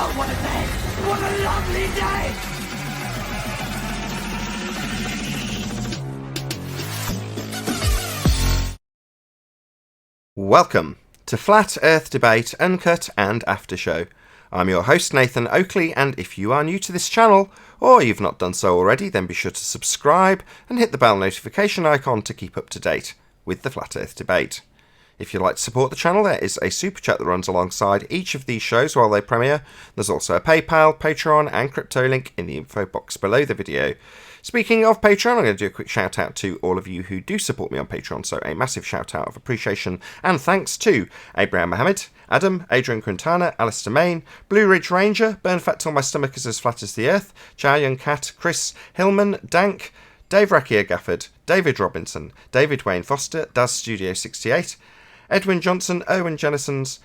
Oh, what a day! What a lovely day! Welcome to Flat Earth Debate, Uncut and After Show. I'm your host Nathan Oakley, and if you are new to this channel, or you've not done so already, then be sure to subscribe and hit the bell notification icon to keep up to date with the Flat Earth Debate. If you'd like to support the channel, there is a super chat that runs alongside each of these shows while they premiere. There's also a PayPal, Patreon and crypto link in the info box below the video. Speaking of Patreon, I'm going to do a quick shout out to all of you who do support me on Patreon, so a massive shout out of appreciation and thanks to Abraham Mohammed, Adam, Adrian Quintana, Alistair Main, Blue Ridge Ranger, Burn Fat Till My Stomach Is As Flat As The Earth, Chow Young Cat, Chris, Hillman, Dank, Dave Rakia Gafford, David Robinson, David Wayne Foster, Daz Studio 68, Edwin Johnson, Owen Jennisons,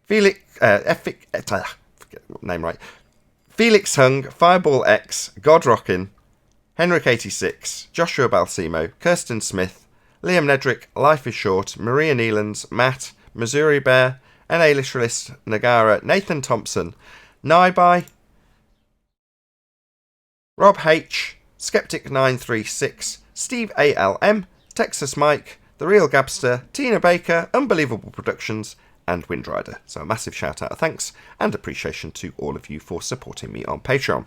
Felix, name right, Felix Hung, Fireball X, God Rockin', Henrik86, Joshua Balsimo, Kirsten Smith, Liam Nedrick, Life is Short, Maria Neelands, Matt, Missouri Bear, NA Literalist, Nagara, Nathan Thompson, Naibai, Rob H, Skeptic936, Steve ALM, Texas Mike, The Real Gabster, Tina Baker, Unbelievable Productions, and Windrider. So a massive shout out of thanks and appreciation to all of you for supporting me on Patreon.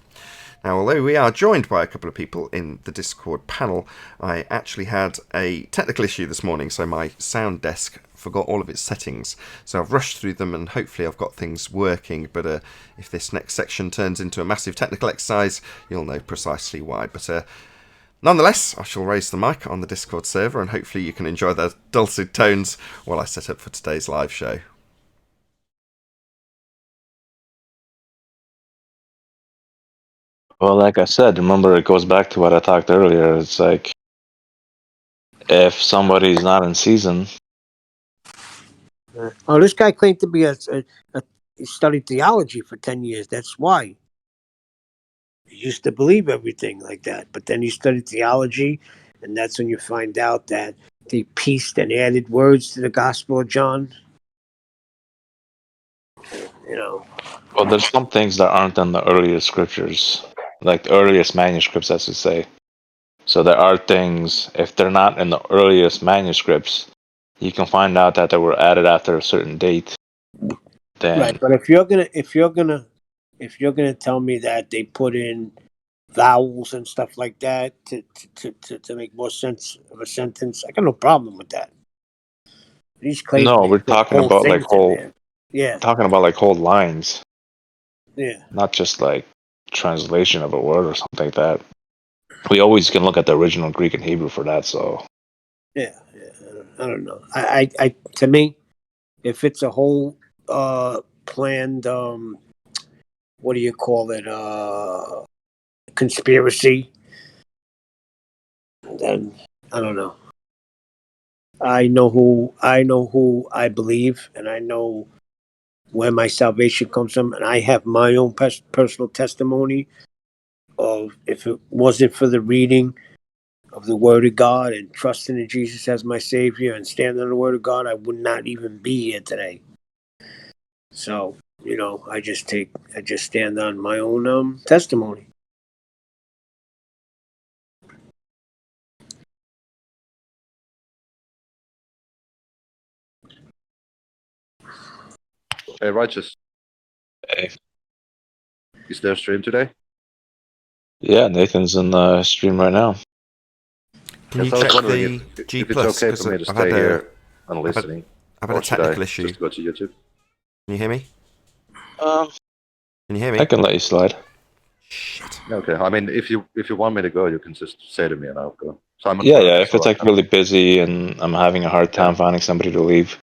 Now, although we are joined by a couple of people in the Discord panel, I actually had a technical issue this morning, so my sound desk forgot all of its settings. So I've rushed through them and hopefully I've got things working, but if this next section turns into a massive technical exercise, you'll know precisely why. But nonetheless, I shall raise the mic on the Discord server and hopefully you can enjoy the dulcet tones while I set up for today's live show. Well, like I said, remember it goes back to what I talked earlier. It's like if somebody's not in season. Oh, this guy claimed to be he studied theology for 10 years. That's why. He used to believe everything like that. But then he studied theology, and that's when you find out that they pieced and added words to the Gospel of John. You know. Well, there's some things that aren't in the earliest scriptures, like the earliest manuscripts, as you say. So there are things, if they're not in the earliest manuscripts, you can find out that they were added after a certain date. Then, Right, but if you're gonna tell me that they put in vowels and stuff like that to make more sense of a sentence, I got no problem with that. These claims no, we're put talking whole about like things in there. Yeah, talking about like whole lines, yeah. not just like translation of a word or something like that. We always can look at the original Greek and Hebrew for that. So Yeah, I don't know. I to me, if it's a whole planned what do you call it, conspiracy, then I don't know. I know who I believe, and I know where my salvation comes from, and I have my own personal testimony of if it wasn't for the reading of the Word of God and trusting in Jesus as my Savior and standing on the Word of God, I would not even be here today. So, I just stand on my own testimony. Hey, Righteous. hey. Is there a stream today? Yeah, Nathan's in the stream right now. Can you Yes, I was check wondering the if G+? it's okay for me to stay here and I've listening, had a or should technical I issue. just go to YouTube? Can you hear me? Um, Can you hear me? I can let you slide. Shit. Okay. I mean, if you want me to go, you can just say to me and I'll go. So I'm Yeah. If it's like really busy and I'm having a hard time finding somebody to leave,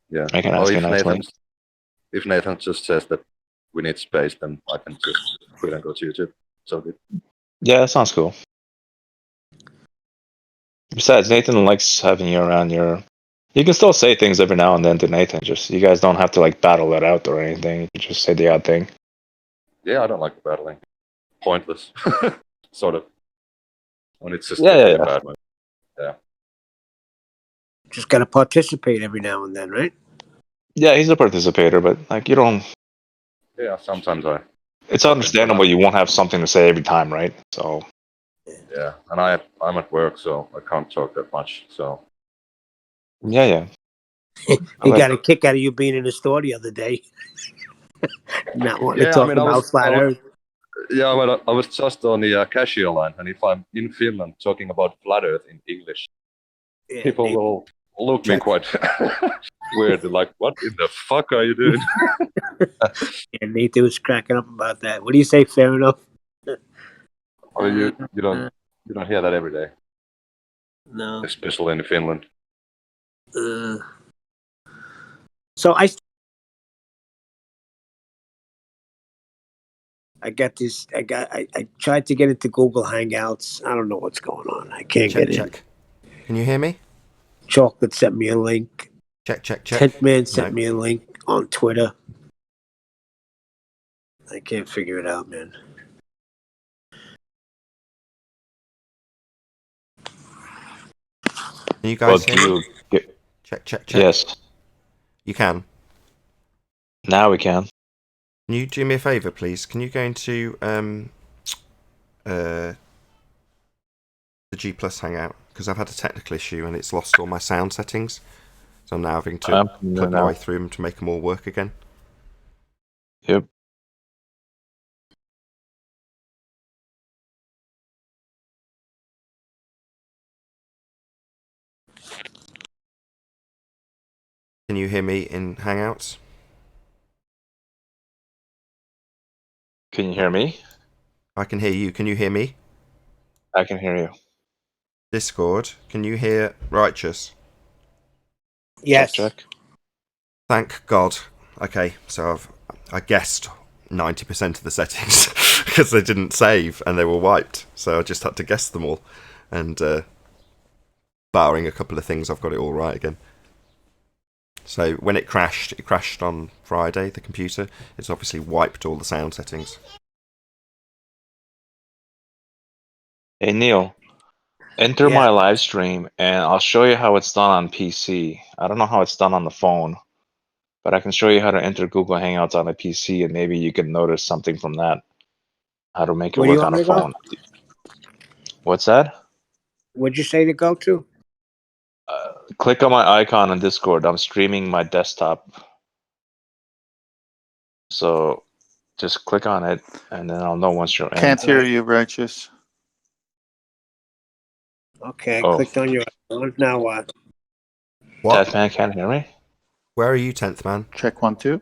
yeah. I can Or ask you if next Nathan, link. if Nathan just says that we need space, then I can just quit and go to YouTube. So good. Yeah, that sounds cool. Besides, Nathan likes having you around. You can still say things every now and then to Nathan. Just you guys don't have to like battle it out or anything. You can just say the odd thing. Yeah, I don't like battling. Pointless, sort of. When it's just Yeah. bad. Yeah. Just got to participate every now and then, right? Yeah, he's a participator, but like you don't. Yeah, sometimes I. It's understandable you won't have something to say every time, right? So Yeah, and I'm at work, so I can't talk that much. So yeah. He got a kick out of you being in the store the other day. Not wanting to yeah, I talk mean, about flat Earth. yeah, but I was just on the cashier line, and if I'm in Finland talking about flat Earth in English, Yeah, people Nathan, will look me Check. quite weird. Like, what in the fuck are you doing? Nathan was cracking up about that. What do you say? Fair enough. I mean, you don't hear that every day, No. especially in Finland. So I got this. I tried to get into Google Hangouts. I don't know what's going on. I can't Check, get in. check. Can you hear me? Chocolate sent me a link. Check, check, check. Tent Man sent No. me a link on Twitter. I can't figure it out, man. Can you guys hear me? get, Check, check, check. yes. You can. Now we can. Can you do me a favour, please? Can you go into the G Plus Hangout? Because I've had a technical issue and it's lost all my sound settings. So I'm now having to plug my way through them to make them all work again. Yep. Can you hear me in Hangouts? Can you hear me? I can hear you. Can you hear me? I can hear you. Discord, can you hear Righteous? Yes. Check. Thank God. Okay, so I guessed 90% of the settings because they didn't save and they were wiped. So I just had to guess them all. And barring a couple of things, I've got it all right again. So when it crashed on Friday, the computer. It's obviously wiped all the sound settings. Hey Neil, enter my live stream and I'll show you how it's done on PC. I don't know how it's done on the phone, but I can show you how to enter Google Hangouts on a PC and maybe you can notice something from that. How to make it Where do you work want on a me to go? phone. What's that? What'd you say to go to? Click on my icon on Discord. I'm streaming my desktop. So just click on it and then I'll know once you're in. Can't hear you, Righteous. Okay, I Oh. clicked on your icon. Now what? What? 10th man can't hear me? Where are you, 10th man? Check 1, 2.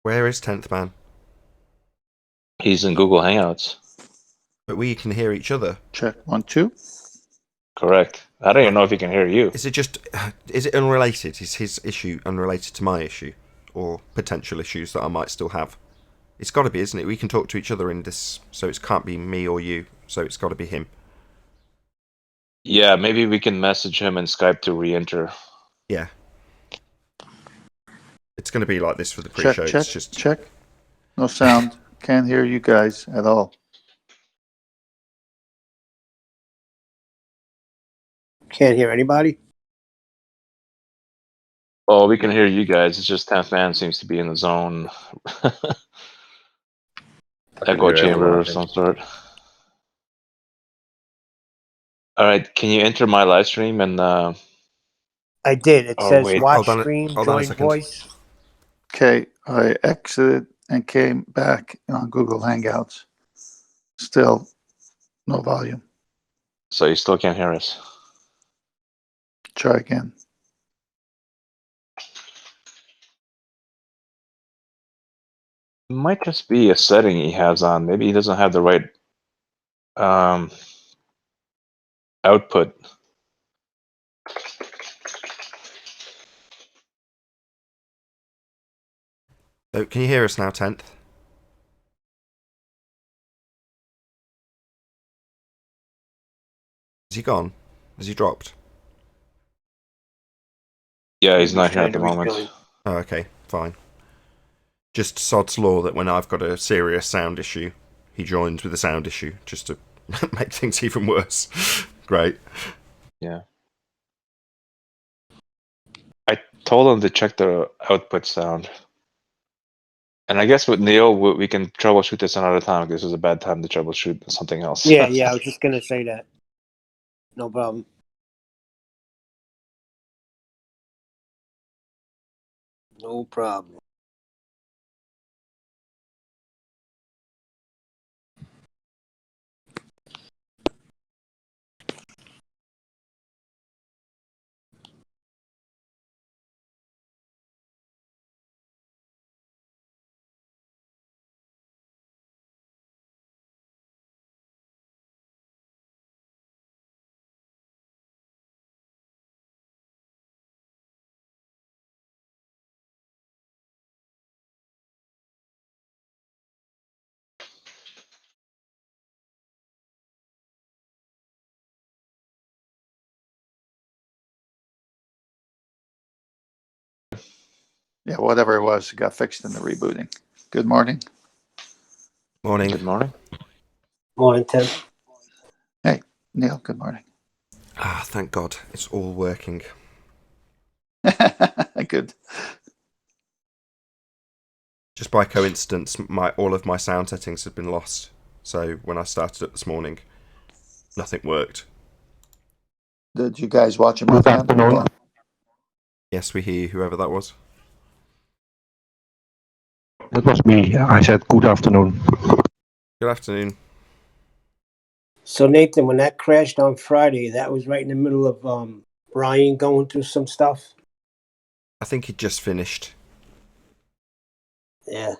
Where is 10th man? He's in Google Hangouts. But we can hear each other. Check 1, 2. Correct. I don't even know if he can hear you. Is it unrelated? Is his issue unrelated to my issue? Or potential issues that I might still have? It's got to be, isn't it? We can talk to each other in this, so it can't be me or you, so it's got to be him. Yeah, maybe we can message him in Skype to re-enter. Yeah. It's going to be like this for the pre-show. Check. No sound. Can't hear you guys at all. Can't hear anybody? Oh, we can hear you guys. It's just 10th man seems to be in the zone. Echo chamber of some sort. All right, can you enter my live stream and I did. It says wait. watch Hold on stream, a join second. voice. Okay, I exited and came back on Google Hangouts. Still no volume. So you still can't hear us? Try again. It might just be a setting he has on. Maybe he doesn't have the right output. Oh, can you hear us now, 10th? Is he gone? Has he dropped? Yeah, he's not here at the moment. Oh, okay, fine. Just sod's law that when I've got a serious sound issue, he joins with a sound issue, just to make things even worse. Great. Yeah. I told him to check the output sound. And I guess with Neil, we can troubleshoot this another time. This was a bad time to troubleshoot something else. Yeah, I was just gonna say that. No problem. No problem. Yeah, whatever it was, it got fixed in the rebooting. Good morning. Morning. Good morning. Morning, Tim. Hey, Neil, good morning. Ah, thank God, it's all working. Good. Just by coincidence, all of my sound settings had been lost. So when I started it this morning, nothing worked. Did you guys watch a Good movie? afternoon. Yes, we hear you, whoever that was. That was me. I said good afternoon. Good afternoon. So Nathan, when that crashed on Friday, that was right in the middle of Brian going through some stuff. I think he'd just finished. Yeah.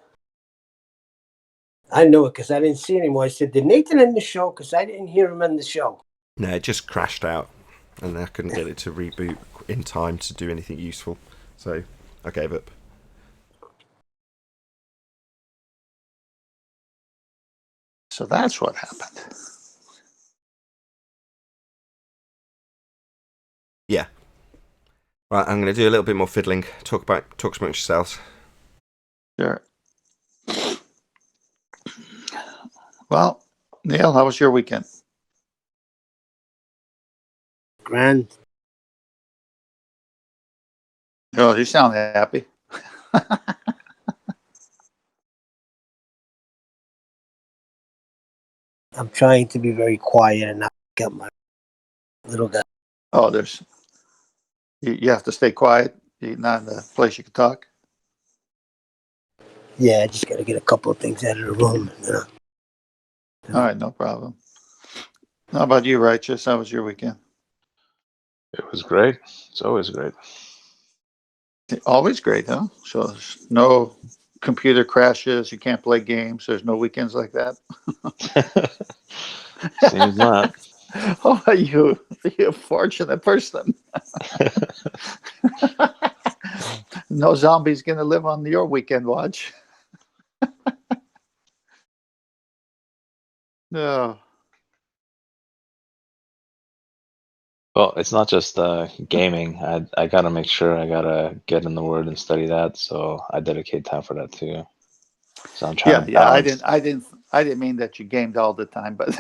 I knew it because I didn't see it anymore. I said, did Nathan end the show? Because I didn't hear him end the show. No, it just crashed out, and I couldn't get it to reboot in time to do anything useful. So I gave up. So that's what happened. Yeah. Right, I'm going to do a little bit more fiddling. Talk amongst yourselves. Sure. Well, Neil, how was your weekend? Grand. Oh, you sound happy. I'm trying to be very quiet and not get my little guy. Oh, you have to stay quiet. You're not in a place you can talk. Yeah, I just got to get a couple of things out of the room. All right, no problem. How about you, Righteous? How was your weekend? It was great. It's always great. Always great, huh? So there's no computer crashes. You can't play games. There's no weekends like that. Seems not. Oh, you fortunate person. No zombies gonna live on your weekend watch. No. Well, it's not just gaming. I gotta make sure I gotta get in the Word and study that. So I dedicate time for that too. So I'm trying to Yeah. balance. I didn't mean that you gamed all the time, but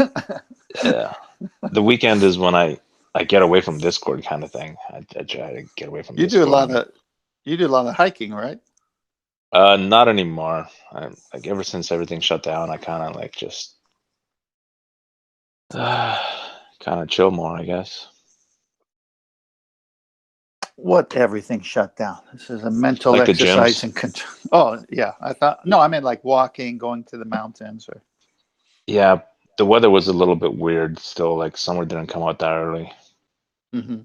Yeah, the weekend is when I get away from Discord kind of thing. I try to get away from you do a Discord. lot of hiking, right? Not anymore. Like ever since everything shut down, I kind of like just kind of chill more, I guess. What everything shut down? This is a mental Like the exercise gyms. and control. Oh yeah, I meant like walking, going to the mountains, or Yeah, the weather was a little bit weird still. Like summer didn't come out that early, mm-hmm.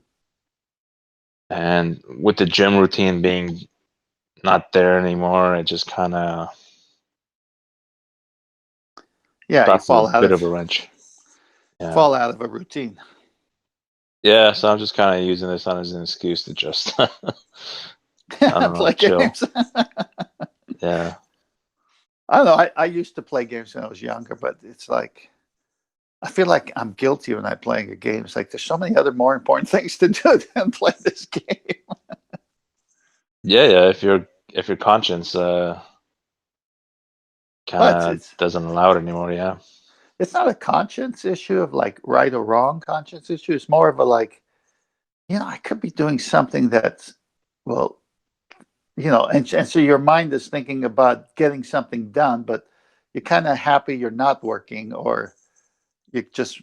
and with the gym routine being not there anymore, it just kind of Yeah, you that's a bit of a wrench. Yeah. fall out of a routine. Yeah, so I'm just kind of using this as an excuse to just, I don't know, Play chill. games. Yeah. I don't know. I used to play games when I was younger, but it's like I feel like I'm guilty when I'm playing a game. It's like there's so many other more important things to do than play this game. Yeah. If your conscience kind But of doesn't allow it anymore, yeah. it's not a conscience issue of like right or wrong conscience issue. It's more of a like, I could be doing something that will and so your mind is thinking about getting something done, but you're kind of happy you're not working, or you're just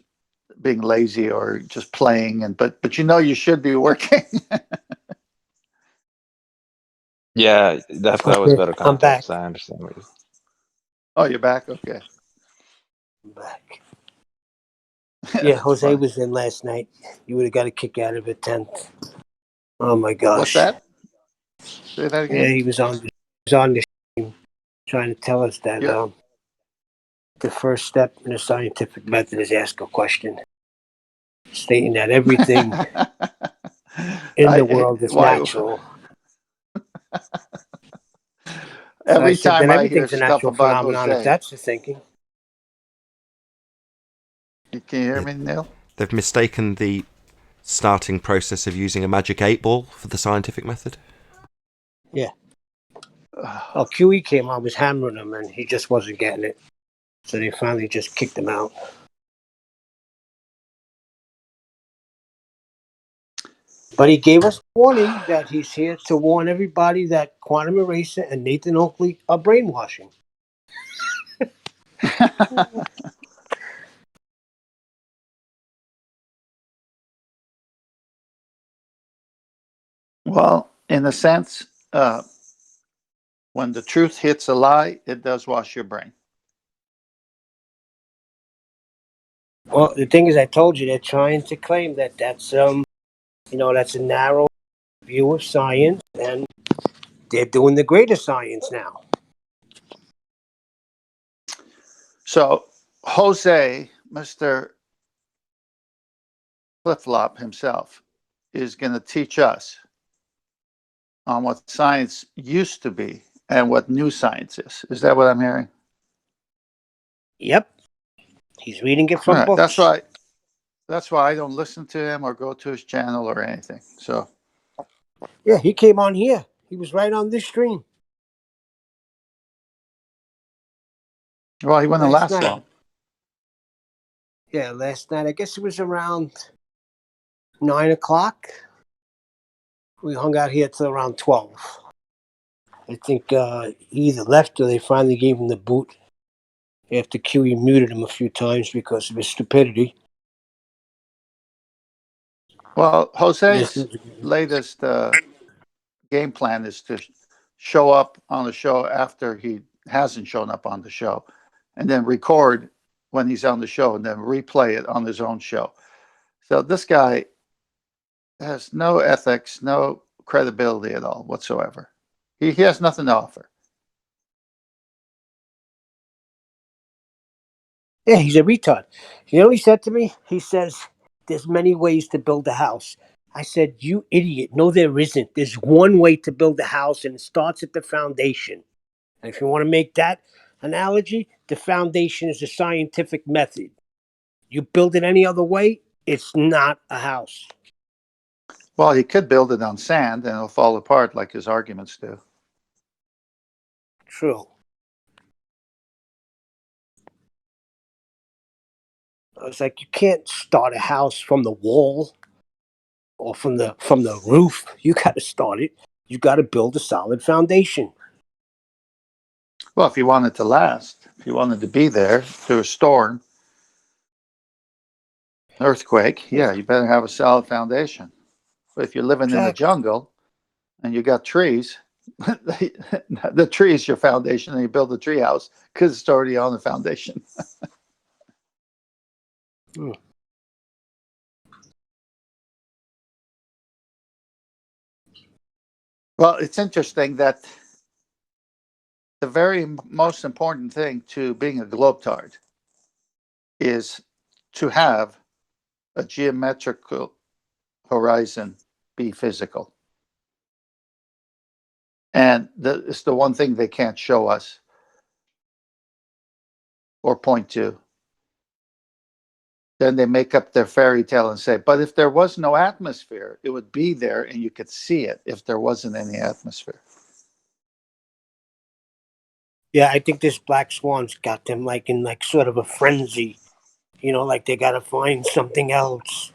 being lazy, or just playing, but you should be working. Yeah, that was better I'm back. context. I understand what you. Oh, you're back? Okay. I'm back. Yeah, That's Jose funny. was in last night. You would have got a kick out of it, 10th. Oh my What's gosh. that? Say that Yeah, again. he was on the stream trying to tell us that Yeah. the first step in the scientific method is ask a question, stating that everything in the world is Why? natural. So I Every said, time then I hear everything's a stuff natural about phenomenon if Jose, that's the thinking. can you hear me, Neil? They've mistaken the starting process of using a magic 8-ball for the scientific method. Yeah. Oh, QE came on, was hammering him, and he just wasn't getting it. So they finally just kicked him out. But he gave us warning that he's here to warn everybody that Quantum Eraser and Nathan Oakley are brainwashing. Well, in a sense, when the truth hits a lie, it does wash your brain. Well, the thing is, I told you they're trying to claim that that's that's a narrow view of science, and they're doing the greater science now. So Jose, Mr. Flip Flop himself, is going to teach us on what science used to be and what new science is. Is that what I'm hearing? Yep, he's reading it All from right. That's books. why. That's why I don't listen to him or go to his channel or anything. So, Yeah, he came on here. He was right on this stream well, he wouldn't last last night. long. Yeah, last night. I guess it was around 9 o'clock. We hung out here till around 12. I think he either left or they finally gave him the boot after QE muted him a few times because of his stupidity. Well, This Jose's is, latest game plan is to show up on the show after he hasn't shown up on the show, and then record when he's on the show, and then replay it on his own show. So this guy has no ethics, no credibility at all whatsoever. He has nothing to offer. yeah, he's a retard. You know what he said to me? He says, there's many ways to build a house. I said, you idiot. No, there isn't. There's one way to build a house, and it starts at the foundation. And if you want to make that analogy, the foundation is a scientific method. You build it any other way, it's not a house. Well, he could build it on sand and it'll fall apart like his arguments do. True. I was like, you can't start a house from the wall or from the roof. You got to start it. You got to build a solid foundation. Well, if you want it to last, if you wanted to be there through a storm, earthquake, yeah, you better have a solid foundation. But if you're living in the Exactly. jungle and you got trees, the tree is your foundation, and you build a tree house because it's already on the foundation. Hmm. Well, it's interesting that the very most important thing to being a globetard is to have a geometrical horizon be physical. And it's the one thing they can't show us or point to. Then they make up their fairy tale and say, but if there was no atmosphere, it would be there and you could see it if there wasn't any atmosphere. Yeah, I think this black swan's got them like in like sort of a frenzy. Like they got to find something else.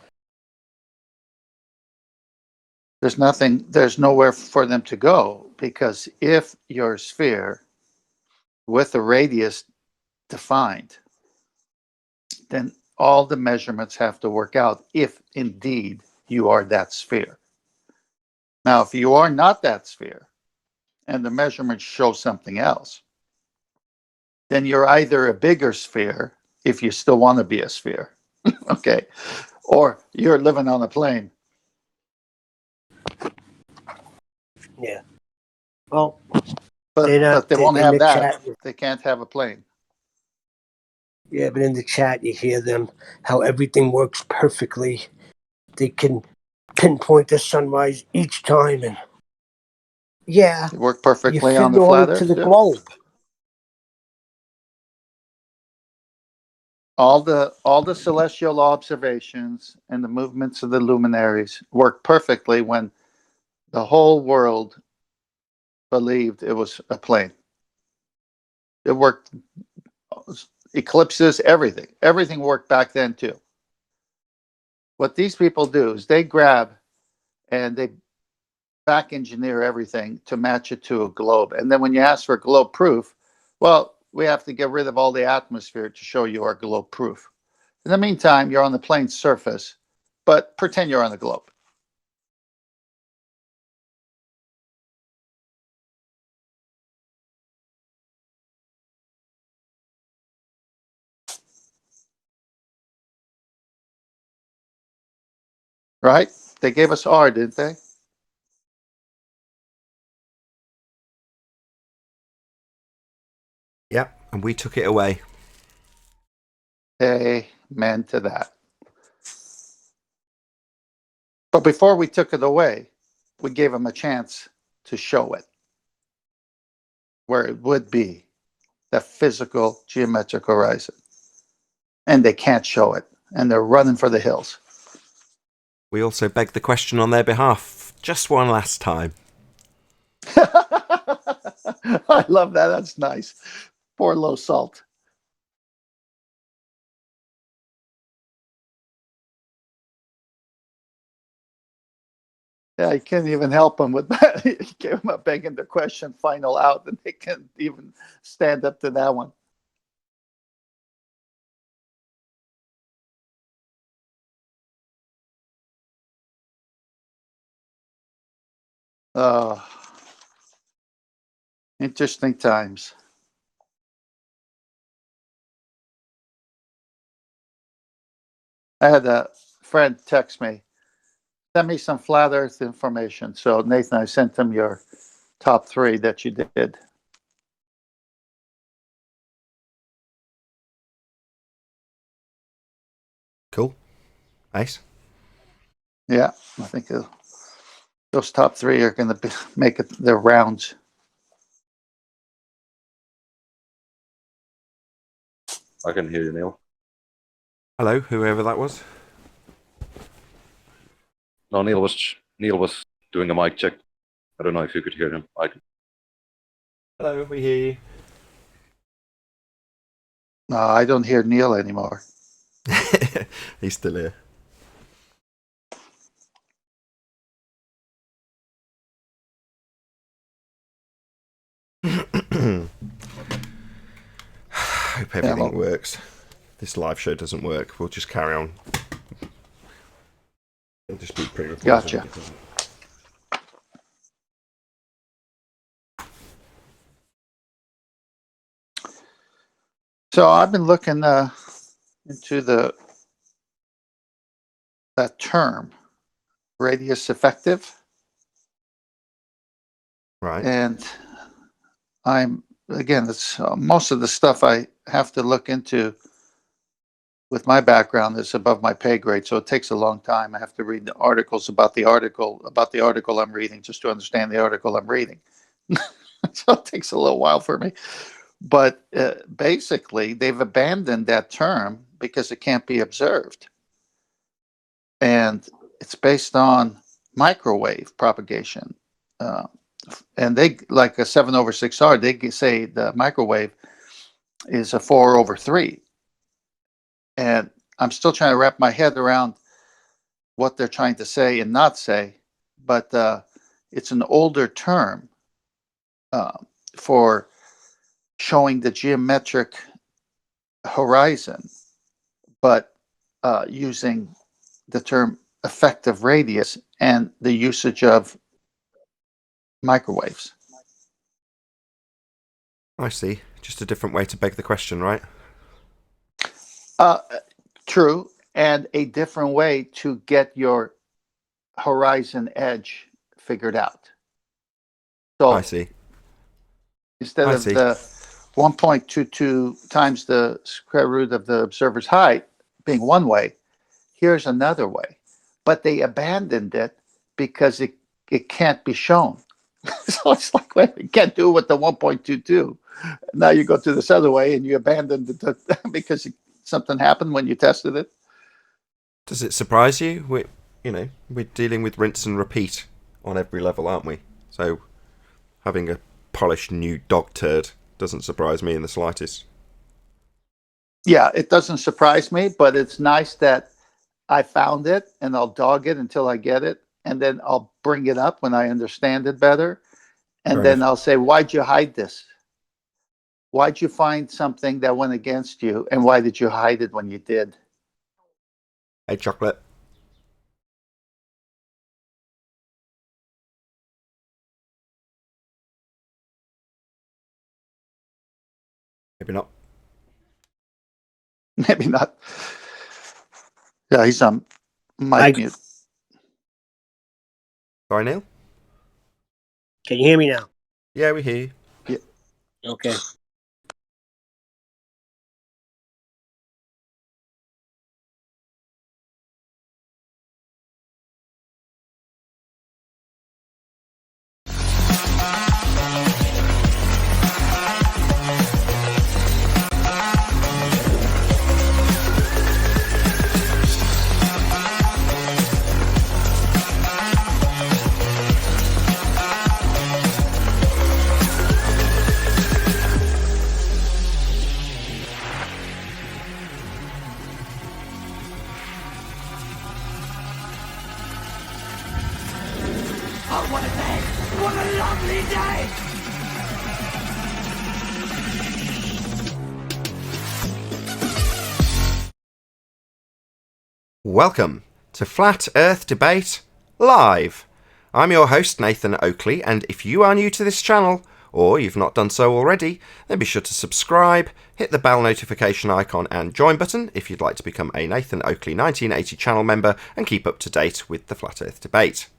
There's nowhere for them to go because if your sphere with a radius defined, then all the measurements have to work out if indeed you are that sphere. Now, if you are not that sphere and the measurements show something else, then you're either a bigger sphere if you still want to be a sphere, okay, or you're living on a plane. Yeah. Well, But they won't in have the that. chat. They can't have a plane. Yeah, but in the chat you hear them how everything works perfectly. They can pinpoint the sunrise each time, and yeah, They work you perfectly fit on it the all flat into Earth the too. globe. All the celestial observations and the movements of the luminaries work perfectly when the whole world believed it was a plane. It worked. Eclipses, everything. Everything worked back then too. What these people do is they grab and they back engineer everything to match it to a globe. And then when you ask for globe proof, well, we have to get rid of all the atmosphere to show you our globe proof. In the meantime, you're on the plane's surface, but pretend you're on the globe. Right? They gave us R, didn't they? Yep, and we took it away. Amen to that. But before we took it away, we gave them a chance to show it where it would be, the physical geometric horizon. And they can't show it. And they're running for the hills. We also begged the question on their behalf just one last time. I love that. That's nice. Poor low salt. Yeah, you can't even help them with that. You give them a begging the question final out, and they can't even stand up to that one. Oh, interesting times. I had a friend text me, send me some flat earth information. So, Nathan, I sent him your top 3 that you did. Cool. Nice. Yeah, I think those top 3 are going to make it their rounds. I can hear you, Neil. Hello, whoever that was. No, Neil was doing a mic check. I don't know if you could hear him. I can. Hello, we hear you. No, I don't hear Neil anymore. He's still here. Hope everything works. This live show doesn't work. We'll just carry on. It'll just be pre-recorded. Gotcha. So I've been looking into that term, radius effective. Right. And it's most of the stuff I have to look into with my background is above my pay grade. So it takes a long time. I have to read the articles about the article I'm reading just to understand the article I'm reading. So it takes a little while for me. But basically, they've abandoned that term because it can't be observed. And it's based on microwave propagation. And they, like a 7/6R, they say the microwave is a 4/3. And I'm still trying to wrap my head around what they're trying to say and not say. But it's an older term for showing the geometric horizon, but using the term effective radius and the usage of microwaves. I see. Just a different way to beg the question, right? True, and a different way to get your horizon edge figured out. So I see. instead I of see. the 1.22 times the square root of the observer's height being one way, here's another way. But they abandoned it because it can't be shown. So it's like, wait, you can't do it with the 1.22. Now you go to this other way and you abandoned it because something happened when you tested it. Does it surprise you? We're dealing with rinse and repeat on every level, aren't we? So having a polished new dog turd doesn't surprise me in the slightest. Yeah, it doesn't surprise me, but it's nice that I found it and I'll dog it until I get it. And then I'll bring it up when I understand it better. And Fair then enough. I'll say, why'd you hide this? Why'd you find something that went against you? And why did you hide it when you did? Hey, chocolate. Maybe not. Maybe not. Yeah, he's on mic mute. Sorry, Neil? Can you hear me now? Yeah, we hear you. Okay. Oh, what a day! What a lovely day! Welcome to Flat Earth Debate Live. I'm your host, Nathan Oakley, and if you are new to this channel, or you've not done so already, then be sure to subscribe, hit the bell notification icon and join button if you'd like to become a Nathan Oakley 1980 channel member and keep up to date with the Flat Earth Debate.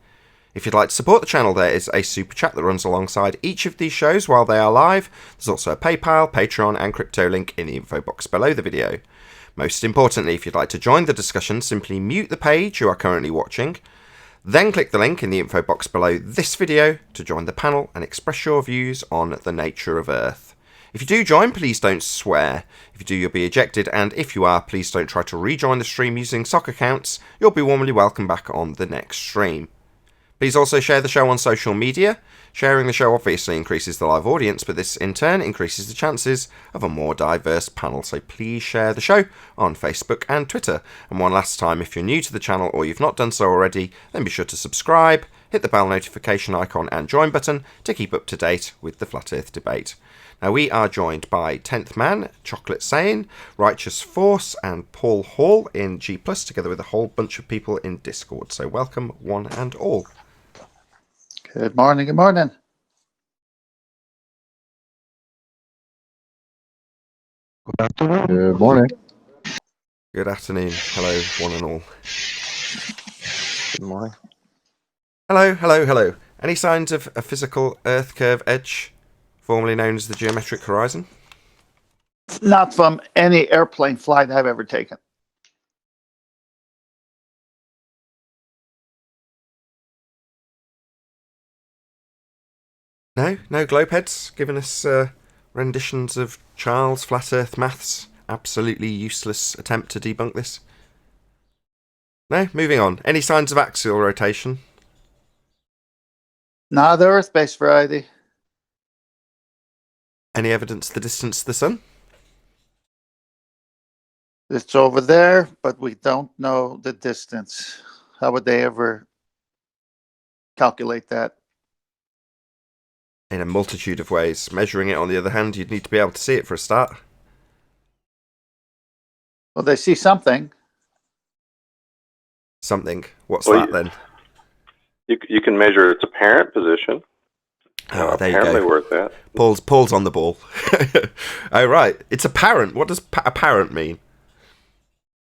If you'd like to support the channel, there is a super chat that runs alongside each of these shows while they are live. There's also a PayPal, Patreon and crypto link in the info box below the video. Most importantly, if you'd like to join the discussion, simply mute the page you are currently watching, then click the link in the info box below this video to join the panel and express your views on the nature of Earth. If you do join, please don't swear. If you do, you'll be ejected, and if you are, please don't try to rejoin the stream using sock accounts. You'll be warmly welcomed back on the next stream. Please also share the show on social media. Sharing the show obviously increases the live audience, but this in turn increases the chances of a more diverse panel. So please share the show on Facebook and Twitter. And one last time, if you're new to the channel or you've not done so already, then be sure to subscribe, hit the bell notification icon and join button to keep up to date with the Flat Earth Debate. Now we are joined by 10th Man, Chocolate Sane, Righteous Force and Paul Hall in G+, together with a whole bunch of people in Discord. So welcome one and all. Good morning. Good morning. Good afternoon. Good morning. Good afternoon. Hello, one and all. Good morning. Hello, hello, hello. Any signs of a physical Earth curve edge, formerly known as the geometric horizon? Not from any airplane flight I've ever taken. No globeheads giving us renditions of Charles' Flat Earth maths. Absolutely useless attempt to debunk this. No, moving on. Any signs of axial rotation? Not the Earth-based variety. Any evidence of the distance to the sun? It's over there, but we don't know the distance. How would they ever calculate that? in a multitude of ways. Measuring it, on the other hand, you'd need to be able to see it for a start. Well, they see something. Something. What's Well, that then? You can measure its apparent position. Oh, there you apparently go. worth that. Paul's on the ball. Oh, right. It's apparent. What does apparent mean?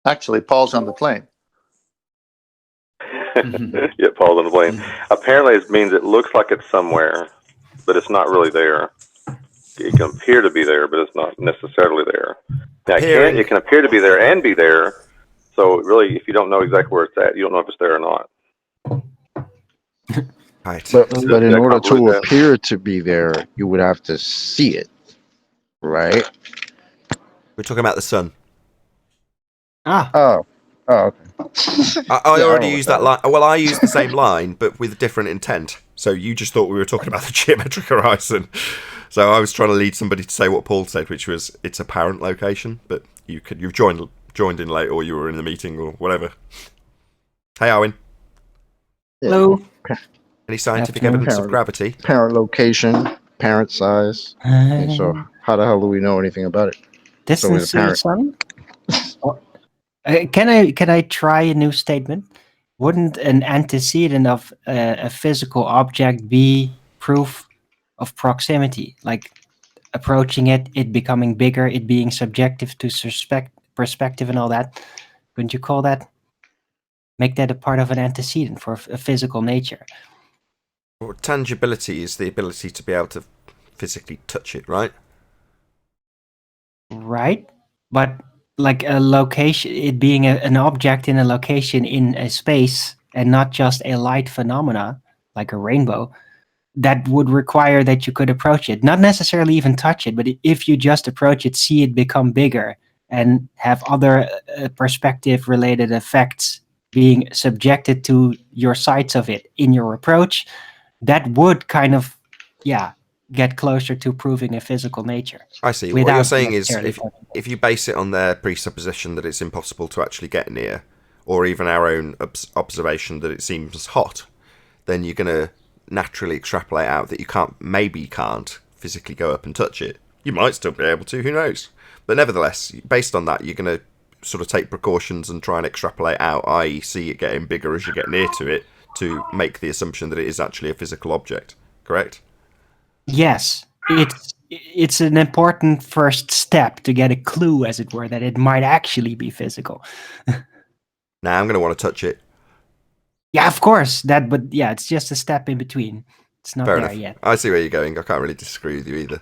Actually, Paul's on the plane. Yeah, Paul's on the plane. Apparently, it means it looks like it's somewhere, but it's not really there. It can appear to be there, but it's not necessarily there. Now, it can appear to be there and be there. So, really, if you don't know exactly where it's at, you don't know if it's there or not. Right. But in order to that. appear to be there, you would have to see it, right? We're talking about the sun. Oh, okay. I already used that line. Well, I used the same line, but with different intent. So you just thought we were talking about the geometric horizon. So I was trying to lead somebody to say what Paul said, which was its apparent location. But you've joined in late, or you were in the meeting, or whatever. Hey, Owen. Hello. Any scientific evidence of gravity? Parent location, parent size. So how the hell do we know anything about it? Distance to the sun? Can I try a new statement? Wouldn't an antecedent of a physical object be proof of proximity? Like approaching it becoming bigger, it being subjective to perspective and all that? Wouldn't you call that? Make that a part of an antecedent for a physical nature? Well, tangibility is the ability to be able to physically touch it, right? Right, but like a location, it being an object in a location in a space and not just a light phenomena like a rainbow, that would require that you could approach it, not necessarily even touch it, but if you just approach it, see it become bigger and have other perspective related effects being subjected to your sights of it in your approach, that would kind of get closer to proving a physical nature. I see. What you're saying is if you base it on their presupposition that it's impossible to actually get near, or even our own observation that it seems hot, then you're going to naturally extrapolate out that you can't physically go up and touch it. You might still be able to, who knows? But nevertheless, based on that, you're going to sort of take precautions and try and extrapolate out, i.e. see it getting bigger as you get near to it, to make the assumption that it is actually a physical object. Correct? Yes, it's an important first step to get a clue, as it were, that it might actually be physical. Now I'm going to want to touch it. Yeah, of course. But it's just a step in between. It's not Fair there enough. yet. I see where you're going. I can't really disagree with you either.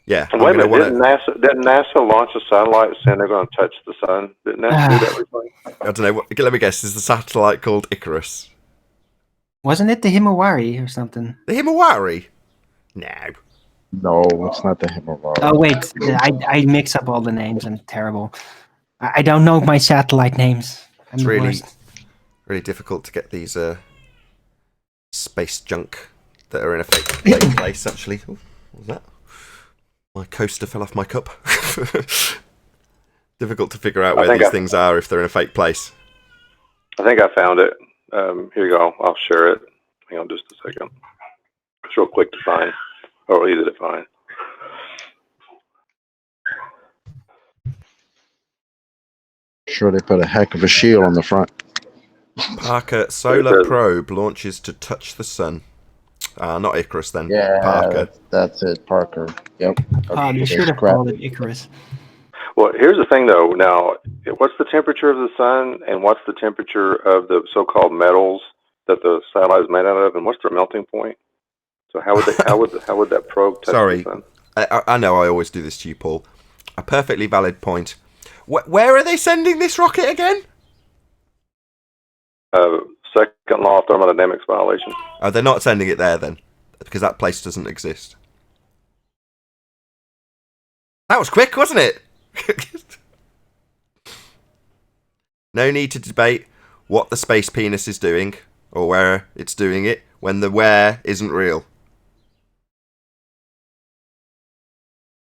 Yeah. Wait a minute, didn't NASA launch a satellite saying they're going to touch the sun? Didn't NASA do that recently? I don't know. Let me guess. Is the satellite called Icarus? Wasn't it the Himawari or something? The Himawari? No. No, it's not the Himawari. Oh, wait. I mix up all the names. I'm terrible. I don't know my satellite names. It's really difficult to get these space junk that are in a fake place, actually. Oh, what was that? My coaster fell off my cup. Difficult to figure out where these things are if they're in a fake place. I think I found it. Here you go. I'll share it. Hang on just a second. It's real quick to find, or easy to find. Sure, they put a heck of a shield on the front. Parker solar probe launches to touch the sun. Not Icarus then. Yeah, Parker. That's it, Parker. Yep. You should have called it Icarus. Well, here's the thing, though. Now, what's the temperature of the sun, and what's the temperature of the so-called metals that the satellite is made out of, and what's their melting point? So how would that probe touch the sun? I know I always do this to you, Paul. A perfectly valid point. Where are they sending this rocket again? Second law of thermodynamics violation. Oh, they're not sending it there then, because that place doesn't exist. That was quick, wasn't it? No need to debate what the space penis is doing, or where it's doing it, when the where isn't real.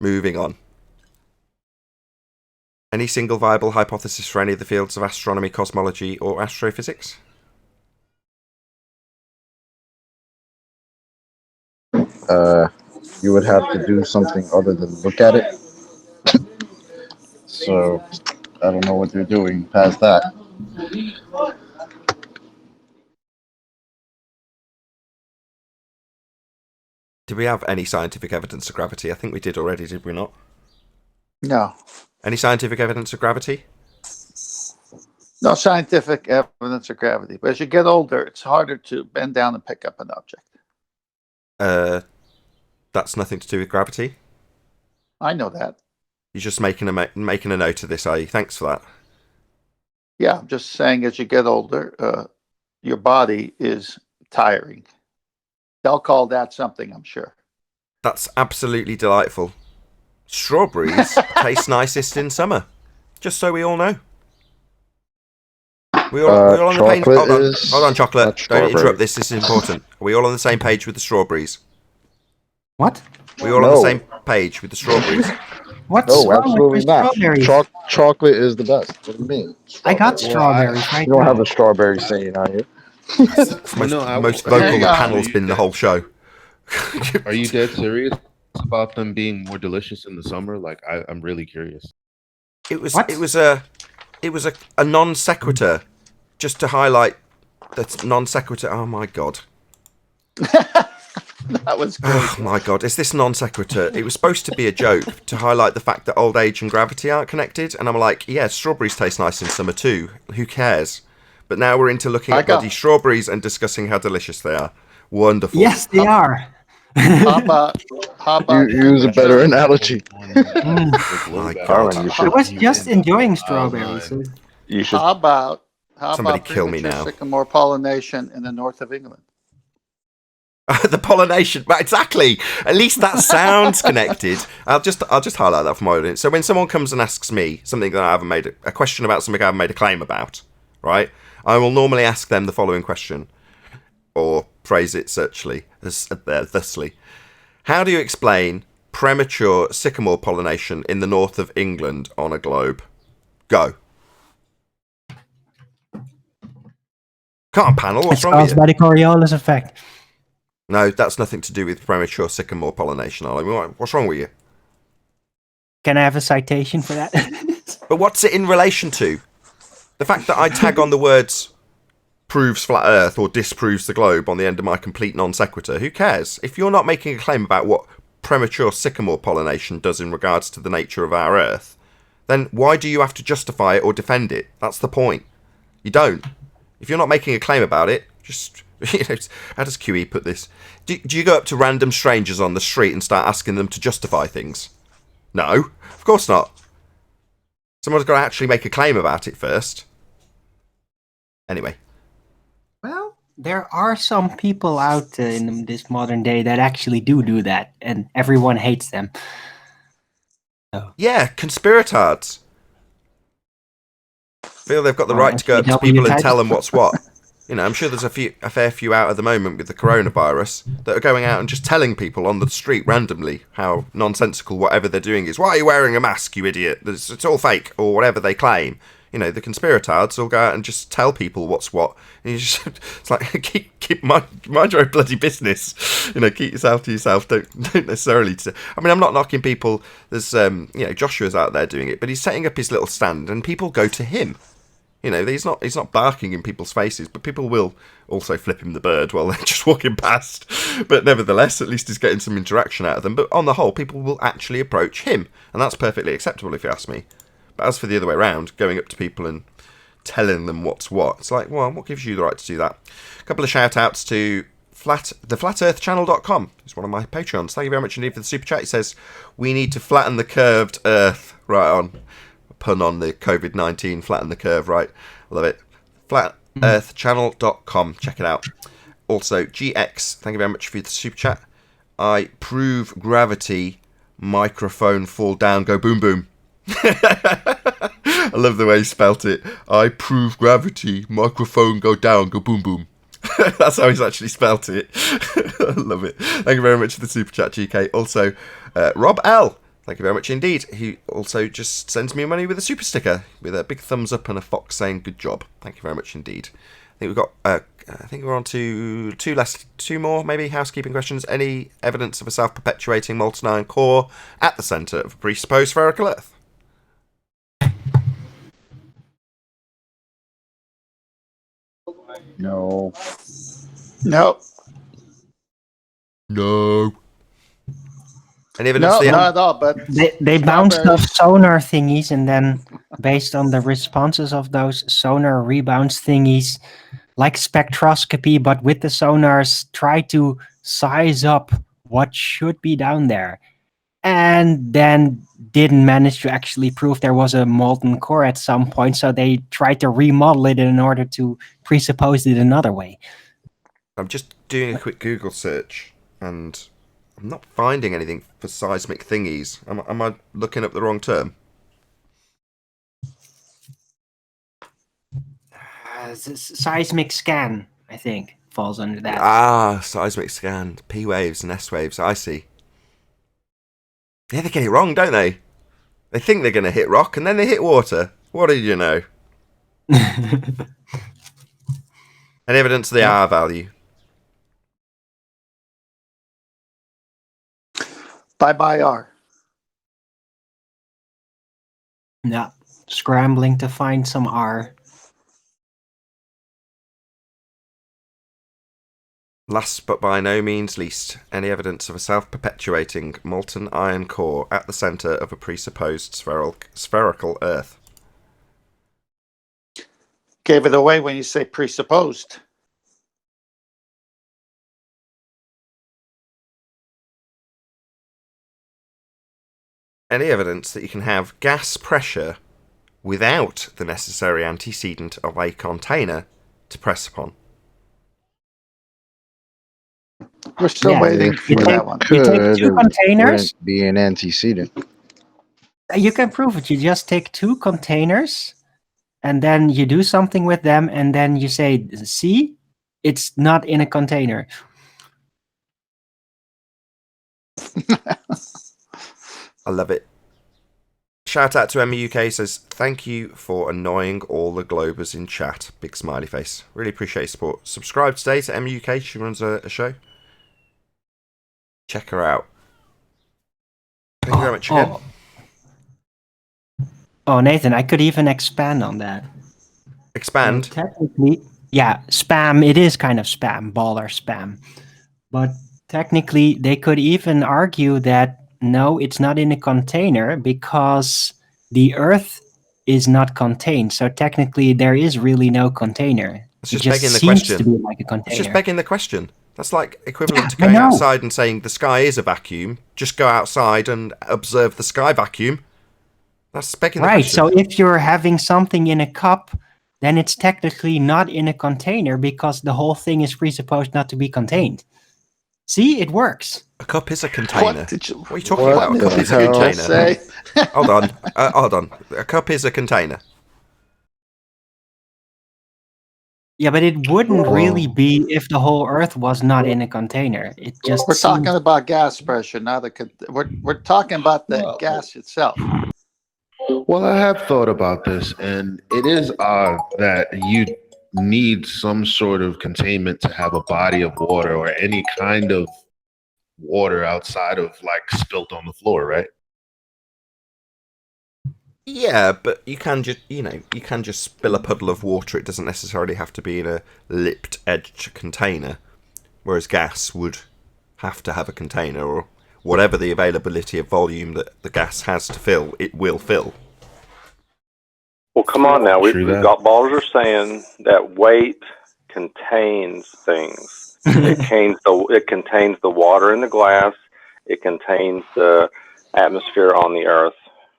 Moving on. Any single viable hypothesis for any of the fields of astronomy, cosmology, or astrophysics? you would have to do something other than look at it. So I don't know what they're doing past that. Did we have any scientific evidence of gravity? I think we did already, did we not? No. Any scientific evidence of gravity? No scientific evidence of gravity. But as you get older, it's harder to bend down and pick up an object. That's nothing to do with gravity? I know that. You're just making a note of this, are you? Thanks for that. Yeah, I'm just saying as you get older, your body is tiring. They'll call that something, I'm sure. That's absolutely delightful. Strawberries taste nicest in summer. Just so we all know. We all on the page. Hold on, chocolate. Don't interrupt this. This is important. Are we all on the same page with the strawberries? What? We all on the same page with the strawberries? What's No, wrong absolutely with not. strawberries? Chocolate is the best. What do you mean? I got strawberries right You don't now. have a strawberry saying out here. Most vocal the panel's been the whole show. Are you dead serious about them being more delicious in the summer? Like, I'm really curious. It was a non sequitur, just to highlight that non sequitur. Oh my god. That was great. Oh my god, is this non sequitur? It was supposed to be a joke to highlight the fact that old age and gravity aren't connected, and I'm like, yeah, strawberries taste nice in summer too. Who cares? But now we're into looking at bloody strawberries and discussing how delicious they are. Wonderful. Yes, they are. How about You use a better analogy. My god. I was just enjoying strawberries. You should. how about Somebody kill me premature now. sycamore pollination in the north of England? The pollination, but exactly. At least that sounds connected. I'll just highlight that for my audience. So when someone comes and asks me something that I haven't made a question about, something I haven't made a claim about, right? I will normally ask them the following question, or phrase it thusly: how do you explain premature sycamore pollination in the north of England on a globe? Go. Come on, panel. What's wrong with Caused you? by the Coriolis effect. No, that's nothing to do with premature sycamore pollination, Ollie. What's wrong with you? Can I have a citation for that? But what's it in relation to? The fact that I tag on the words proves flat earth or disproves the globe on the end of my complete non sequitur, who cares? If you're not making a claim about what premature sycamore pollination does in regards to the nature of our earth, then why do you have to justify it or defend it? That's the point. You don't. If you're not making a claim about it, just... how does QE put this? Do you go up to random strangers on the street and start asking them to justify things? No, of course not. Someone's got to actually make a claim about it first. Anyway. Well, there are some people out in this modern day that actually do that, and everyone hates them. So. Yeah, conspiratards. Feel they've got the right to go up to people and tell them what's what. You know, I'm sure there's a fair few out at the moment with the coronavirus that are going out and just telling people on the street randomly how nonsensical whatever they're doing is. Why are you wearing a mask, you idiot? It's all fake, or whatever they claim. You know, the conspiratards will go out and just tell people what's what. And you just, it's like, keep mind your own bloody business. You know, keep yourself to yourself. Don't necessarily. I mean, I'm not knocking people. There's, Joshua's out there doing it, but he's setting up his little stand, and people go to him. You know, he's not barking in people's faces, but people will also flip him the bird while they're just walking past. But nevertheless, at least he's getting some interaction out of them. But on the whole, people will actually approach him, and that's perfectly acceptable if you ask me. But as for the other way around, going up to people and telling them what's what, it's like, well, what gives you the right to do that? A couple of shout-outs to theflatearthchannel.com. It's one of my Patreons. Thank you very much indeed for the super chat. It says, we need to flatten the curved earth. Right on. Pun on the COVID-19, flatten the curve, right? Love it. Flatearthchannel.com. Check it out. Also, GX, thank you very much for the super chat. I prove gravity, microphone fall down, go boom boom. I love the way he spelt it. I prove gravity, microphone go down, go boom boom. That's how he's actually spelt it. I love it. Thank you very much for the super chat, GK. Also, Rob L. Thank you very much indeed. He also just sends me money with a super sticker with a big thumbs up and a fox saying good job. Thank you very much indeed. I think we've got I think we're on to two more, maybe, housekeeping questions. Any evidence of a self-perpetuating molten iron core at the centre of a presupposed spherical Earth? No. No. No. Any evidence? No, the not at all. But They bounced off strawberries- sonar thingies, and then based on the responses of those sonar rebounds thingies, like spectroscopy, but with the sonars, try to size up what should be down there, and then didn't manage to actually prove there was a molten core at some point. So they tried to remodel it in order to presuppose it another way. I'm just doing a quick Google search, and I'm not finding anything for seismic thingies. Am I looking up the wrong term? Seismic scan, I think, falls under that. Ah, seismic scan, P waves and S waves. I see. Yeah, they get it wrong, don't they? They think they're going to hit rock, and then they hit water. What did you know? Any evidence of the R value? Bye R. Yeah, scrambling to find some R. Last but by no means least, any evidence of a self-perpetuating molten iron core at the centre of a presupposed spherical Earth? Gave it away when you say presupposed. Any evidence that you can have gas pressure without the necessary antecedent of a container to press upon? We're still waiting for that one. You take two containers. Wouldn't be an antecedent. You can prove it. You just take two containers, and then you do something with them, and then you say, see, it's not in a container. I love it. Shout out to Emma UK, says, thank you for annoying all the Globers in chat. Big smiley face. Really appreciate your support. Subscribe today to Emma UK. She runs a show. Check her out. Thank you very much again. Oh, Nathan, I could even expand on that. Expand? Technically, yeah, spam, it is kind of spam, baller spam. But technically, they could even argue that, no, it's not in a container because the Earth is not contained. So technically, there is really no container. It's just it begging the seems question. to be like a container. It's just begging the question. That's like equivalent to going outside and saying the sky is a vacuum. Just go outside and observe the sky vacuum. That's begging the question. Right, so if you're having something in a cup, then it's technically not in a container because the whole thing is presupposed not to be contained. See, it works. A cup is a container. What are you talking What about? A cup the is a hell? container. Hold on. Hold on. A cup is a container. Yeah, but it wouldn't really be if the whole Earth was not in a container. It just We're talking about gas pressure, not we're talking about the gas itself. Well, I have thought about this, and it is odd that you need some sort of containment to have a body of water or any kind of water outside of like spilt on the floor, right? Yeah, but you can just, you can just spill a puddle of water. It doesn't necessarily have to be in a lipped-edged container, whereas gas would have to have a container, or whatever the availability of volume that the gas has to fill, it will fill. Well, come on now. We've True that. got ballers are saying that weight contains things. It contains the water in the glass. It contains the atmosphere on the Earth.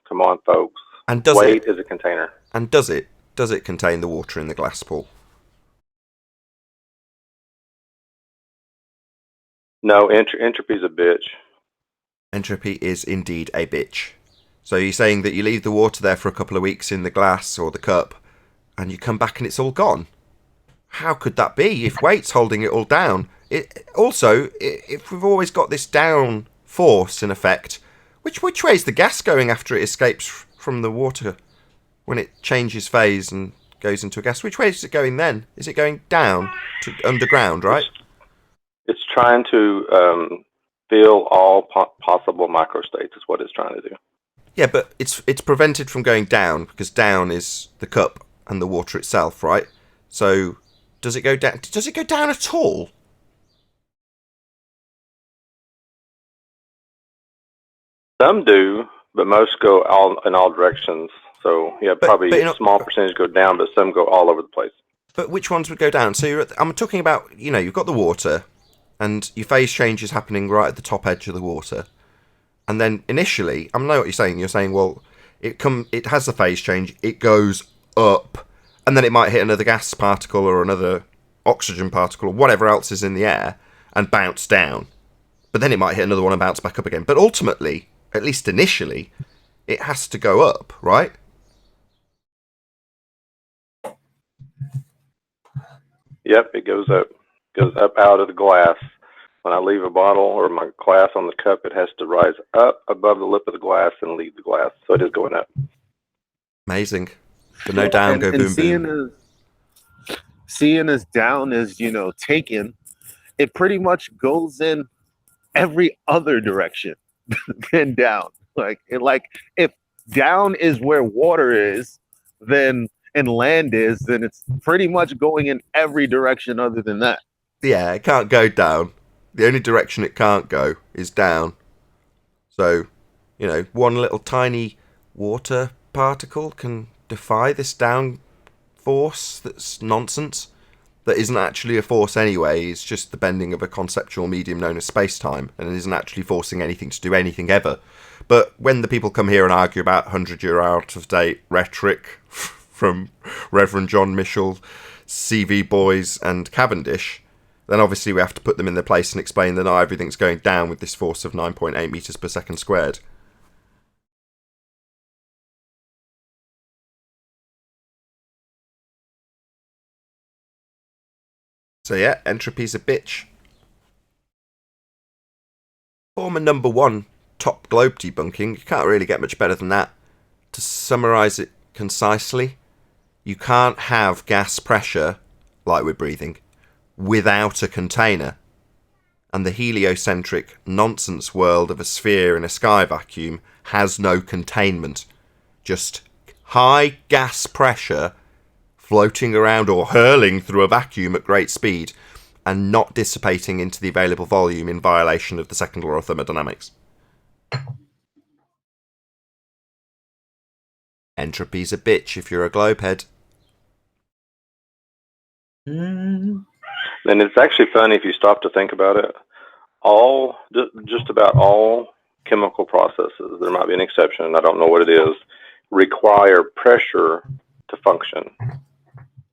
Come on, folks. And does weight it? is a container. And does it? Does it contain the water in the glass, Paul? No, entropy's a bitch. Entropy is indeed a bitch. So you're saying that you leave the water there for a couple of weeks in the glass or the cup, and you come back and it's all gone? How could that be if weight's holding it all down? If we've always got this down force in effect, which way is the gas going after it escapes from the water when it changes phase and goes into a gas. Which way is it going then? Is it going down to underground, right? It's trying to fill all possible microstates is what it's trying to do. Yeah, but it's prevented from going down because down is the cup and the water itself, right? So does it go down? Does it go down at all? Some do, but most go in all directions. So yeah, probably a small percentage go down, but some go all over the place. But which ones would go down? So I'm talking about, you've got the water, and your phase change is happening right at the top edge of the water. And then initially, I know what you're saying. You're saying, well, it has a phase change, it goes up, and then it might hit another gas particle or another oxygen particle or whatever else is in the air and bounce down. But then it might hit another one and bounce back up again. But ultimately, at least initially, it has to go up, right? Yep, it goes up. Goes up out of the glass. When I leave a bottle or my glass on the cup, it has to rise up above the lip of the glass and leave the glass. So it is going up. Amazing. But no down, go boom, boom. Seeing as down is, taken, it pretty much goes in every other direction than down. Like if down is where water is, then and land is, then it's pretty much going in every direction other than that. Yeah, it can't go down. The only direction it can't go is down. So, one little tiny water particle can defy this down force that's nonsense. That isn't actually a force anyway. It's just the bending of a conceptual medium known as space-time, and it isn't actually forcing anything to do anything ever. But when the people come here and argue about 100-year out-of-date rhetoric from Reverend John Michell, CV Boys and Cavendish, then obviously we have to put them in their place and explain that not everything's going down with this force of 9.8 meters per second squared. So yeah, entropy's a bitch. Former number one top globe debunking, you can't really get much better than that. To summarise it concisely, you can't have gas pressure, like we're breathing, without a container. And the heliocentric nonsense world of a sphere in a sky vacuum has no containment. Just high gas pressure floating around or hurling through a vacuum at great speed and not dissipating into the available volume in violation of the second law of thermodynamics. Entropy's a bitch if you're a globehead. And it's actually funny if you stop to think about it. Just about all chemical processes, there might be an exception, I don't know what it is, require pressure to function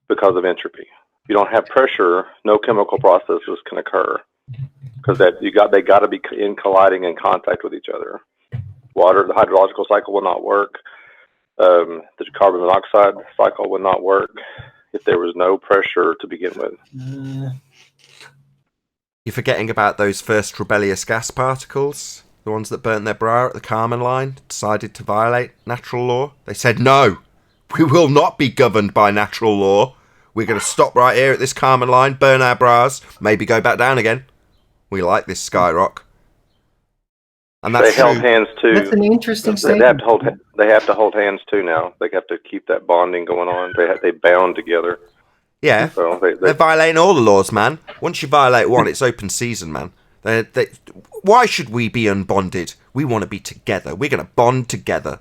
because of entropy. If you don't have pressure, no chemical processes can occur because they got to be colliding in contact with each other. Water, the hydrological cycle will not work. The carbon monoxide cycle would not work if there was no pressure to begin with. You're forgetting about those first rebellious gas particles, the ones that burnt their bra at the Kármán line, decided to violate natural law. They said, no, we will not be governed by natural law. We're going to stop right here at this Kármán line, burn our bras, maybe go back down again. We like this skyrock. And that's they held hands too. That's an interesting statement. They have to hold hands too now. They have to keep that bonding going on. They bound together. Yeah, so they're violating all the laws, man. Once you violate one, it's open season, man. Why should we be unbonded? We want to be together. We're going to bond together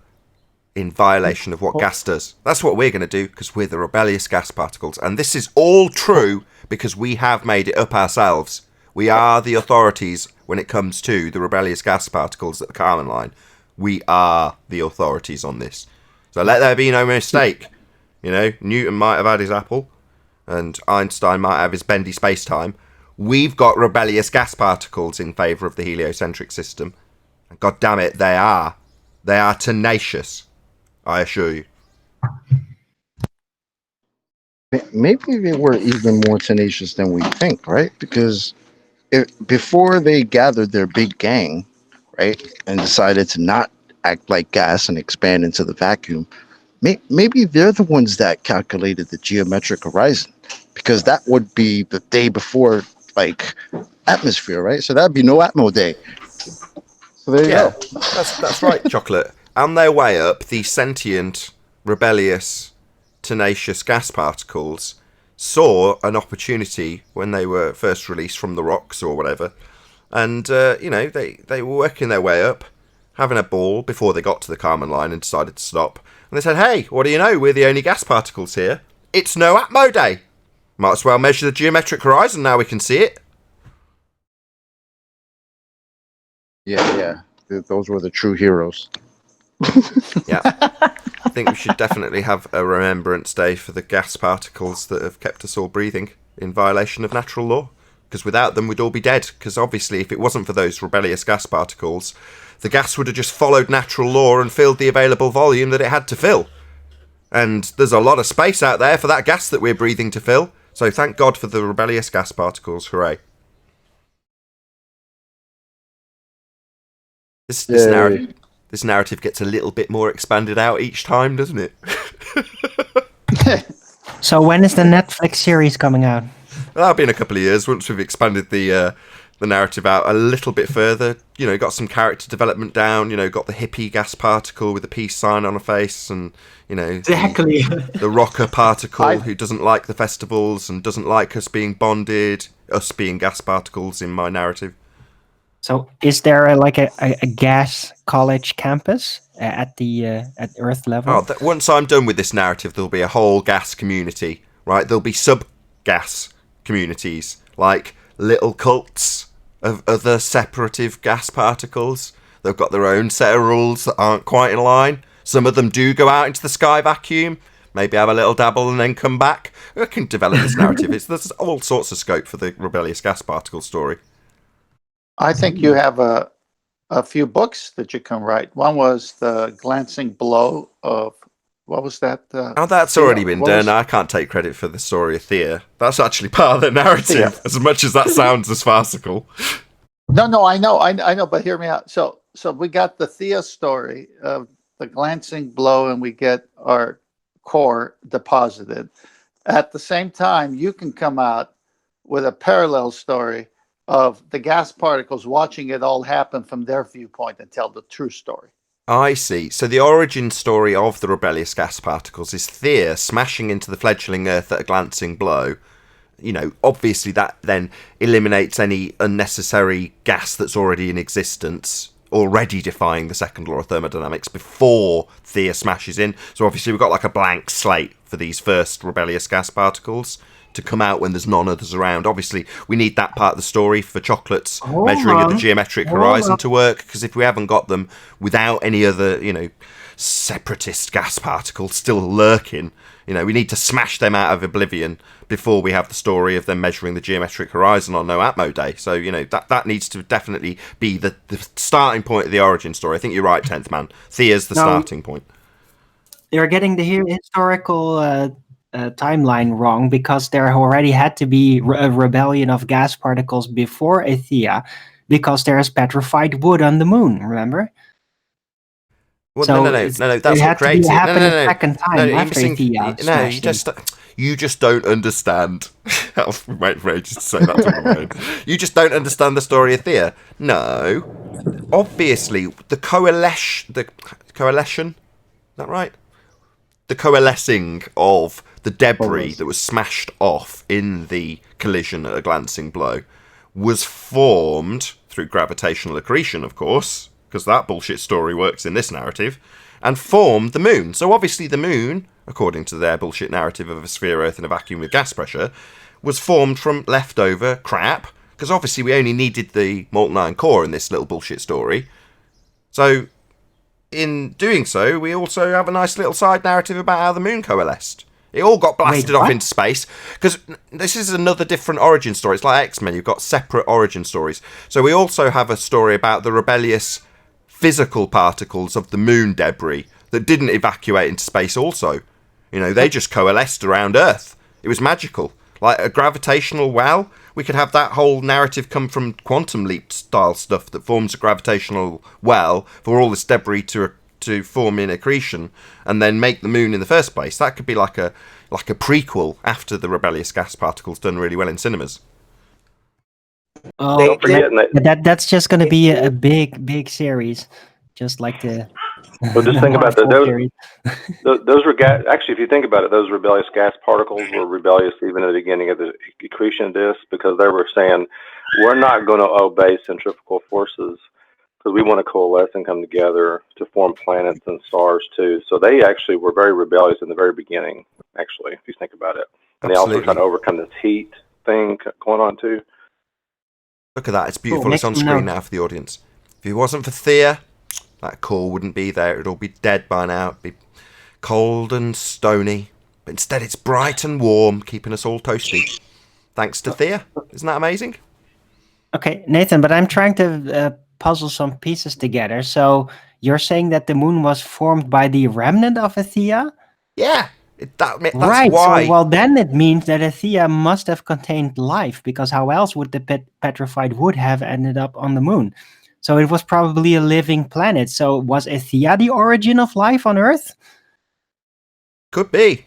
in violation of what gas does. That's what we're going to do because we're the rebellious gas particles. And this is all true because we have made it up ourselves. We are the authorities when it comes to the rebellious gas particles at the Kármán line. We are the authorities on this. So let there be no mistake. Newton might have had his apple and Einstein might have his bendy space-time. We've got rebellious gas particles in favour of the heliocentric system. And God damn it, they are. They are tenacious, I assure you. Maybe they were even more tenacious than we think, right? Because before they gathered their big gang, right, and decided to not act like gas and expand into the vacuum, maybe they're the ones that calculated the geometric horizon, because that would be the day before, like, atmosphere, right? So that'd be no atmo day. So there you Yeah, go. that's right, Chocolate. On their way up, the sentient, rebellious, tenacious gas particles saw an opportunity when they were first released from the rocks or whatever, and they were working their way up, having a ball before they got to the Kármán line and decided to stop. And they said, "Hey, what do you know? We're the only gas particles here. It's no atmo day. Might as well measure the geometric horizon now we can see it." Yeah. Those were the true heroes. Yeah. I think we should definitely have a remembrance day for the gas particles that have kept us all breathing in violation of natural law. Because without them, we'd all be dead. Because obviously, if it wasn't for those rebellious gas particles, the gas would have just followed natural law and filled the available volume that it had to fill. And there's a lot of space out there for that gas that we're breathing to fill. So thank God for the rebellious gas particles. Hooray. This narrative gets a little bit more expanded out each time, doesn't it? So when is the Netflix series coming out? That'll be in a couple of years once we've expanded the narrative out a little bit further. Got some character development down. Got the hippie gas particle with a peace sign on a face, and Exactly. the rocker particle who doesn't like the festivals and doesn't like us being bonded, us being gas particles in my narrative. So is there a gas college campus at Earth level? Once I'm done with this narrative, there'll be a whole gas community, right? There'll be sub-gas communities, like little cults of other separative gas particles. They've got their own set of rules that aren't quite in line. Some of them do go out into the sky vacuum, maybe have a little dabble and then come back. We can develop this narrative. There's all sorts of scope for the rebellious gas particle story. I think you have a few books that you can write. One was The Glancing Blow of, what was that? That's already been done. I can't take credit for the story of Thea. That's actually part of the narrative, Thea. as much as that sounds as farcical. No, I know, but hear me out. So we got the Thea story of The Glancing Blow, and we get our core deposited. At the same time, you can come out with a parallel story of the gas particles watching it all happen from their viewpoint and tell the true story. I see. So the origin story of the rebellious gas particles is Thea smashing into the fledgling Earth at a glancing blow. Obviously that then eliminates any unnecessary gas that's already in existence, already defying the second law of thermodynamics before Thea smashes in. So obviously we've got like a blank slate for these first rebellious gas particles to come out when there's none others around. Obviously, we need that part of the story for Chocolate's measuring of the geometric horizon to work, because if we haven't got them without any other, separatist gas particles still lurking, we need to smash them out of oblivion before we have the story of them measuring the geometric horizon on No Atmo Day. So, that needs to definitely be the starting point of the origin story. I think you're right, 10th Man. Thea's the starting point. You're getting the historical timeline wrong, because there already had to be a rebellion of gas particles before Athea, because there is petrified wood on the moon, remember? Well, no, that's what creates it. No. Second time after Athea. No, you just don't understand. I'll wait for ages to say that to my mind. You just don't understand the story of Thea. No. Obviously, the coalition, is that right? The coalescing of the debris that was smashed off in the collision at a glancing blow was formed through gravitational accretion, of course, because that bullshit story works in this narrative, and formed the moon. So obviously the moon, according to their bullshit narrative of a sphere Earth in a vacuum with gas pressure, was formed from leftover crap, because obviously we only needed the molten iron core in this little bullshit story. So in doing so, we also have a nice little side narrative about how the moon coalesced. It all got blasted off into space, because this is another different origin story. It's like X-Men, you've got separate origin stories. So we also have a story about the rebellious physical particles of the moon debris that didn't evacuate into space also. They just coalesced around Earth. It was magical. Like a gravitational well, we could have that whole narrative come from quantum leap style stuff that forms a gravitational well for all this debris to to form in accretion and then make the moon in the first place. That could be like a prequel after the rebellious gas particles done really well in cinemas. Oh, Don't forget, that's just going to be a big series, just like the. Well, just the think about that. Marvel series. Those were actually, if you think about it, those rebellious gas particles were rebellious even at the beginning of the accretion disk, because they were saying, we're not going to obey centrifugal forces because we want to coalesce and come together to form planets and stars too. So they actually were very rebellious in the very beginning, actually, if you think about it. And they also try to overcome this heat thing going on too. Look at that. It's beautiful. It's on screen now for the audience. If it wasn't for Thea, that core wouldn't be there. It'd all be dead by now. It'd be cold and stony. But instead it's bright and warm, keeping us all toasty. Thanks to Thea. Isn't that amazing? Okay, Nathan, but I'm trying to puzzle some pieces together. So you're saying that the moon was formed by the remnant of Thea? Yeah. That's right. why. So, well, then it means that Thea must have contained life, because how else would the petrified wood have ended up on the moon? So it was probably a living planet. So was Thea the origin of life on Earth? Could be.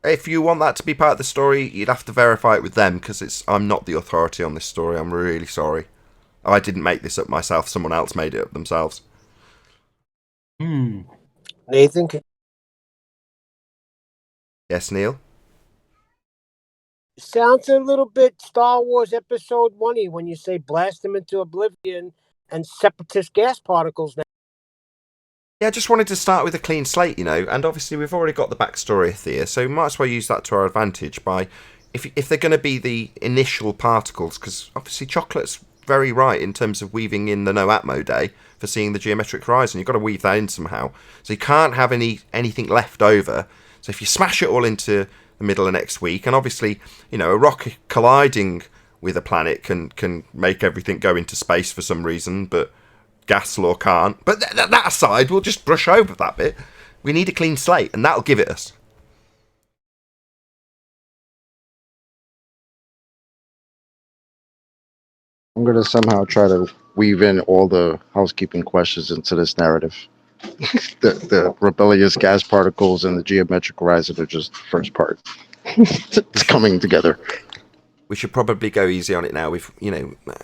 If you want that to be part of the story, you'd have to verify it with them, because I'm not the authority on this story. I'm really sorry. I didn't make this up myself. Someone else made it up themselves. Nathan? Yes, Neil? Sounds a little bit Star Wars Episode 1 when you say blast them into oblivion and separatist gas particles now. Yeah, I just wanted to start with a clean slate, and obviously we've already got the backstory of Thea, so we might as well use that to our advantage by, if they're going to be the initial particles, because obviously Chocolate's very right in terms of weaving in the no Atmo day for seeing the geometric horizon. You've got to weave that in somehow. So you can't have anything left over. So if you smash it all into the middle of next week, and obviously, a rock colliding with a planet can make everything go into space for some reason, but gas law can't. But that aside, we'll just brush over that bit. We need a clean slate, and that'll give it us. I'm going to somehow try to weave in all the housekeeping questions into this narrative. The rebellious gas particles and the geometric horizon are just the first part. It's coming together. We should probably go easy on it now. We've,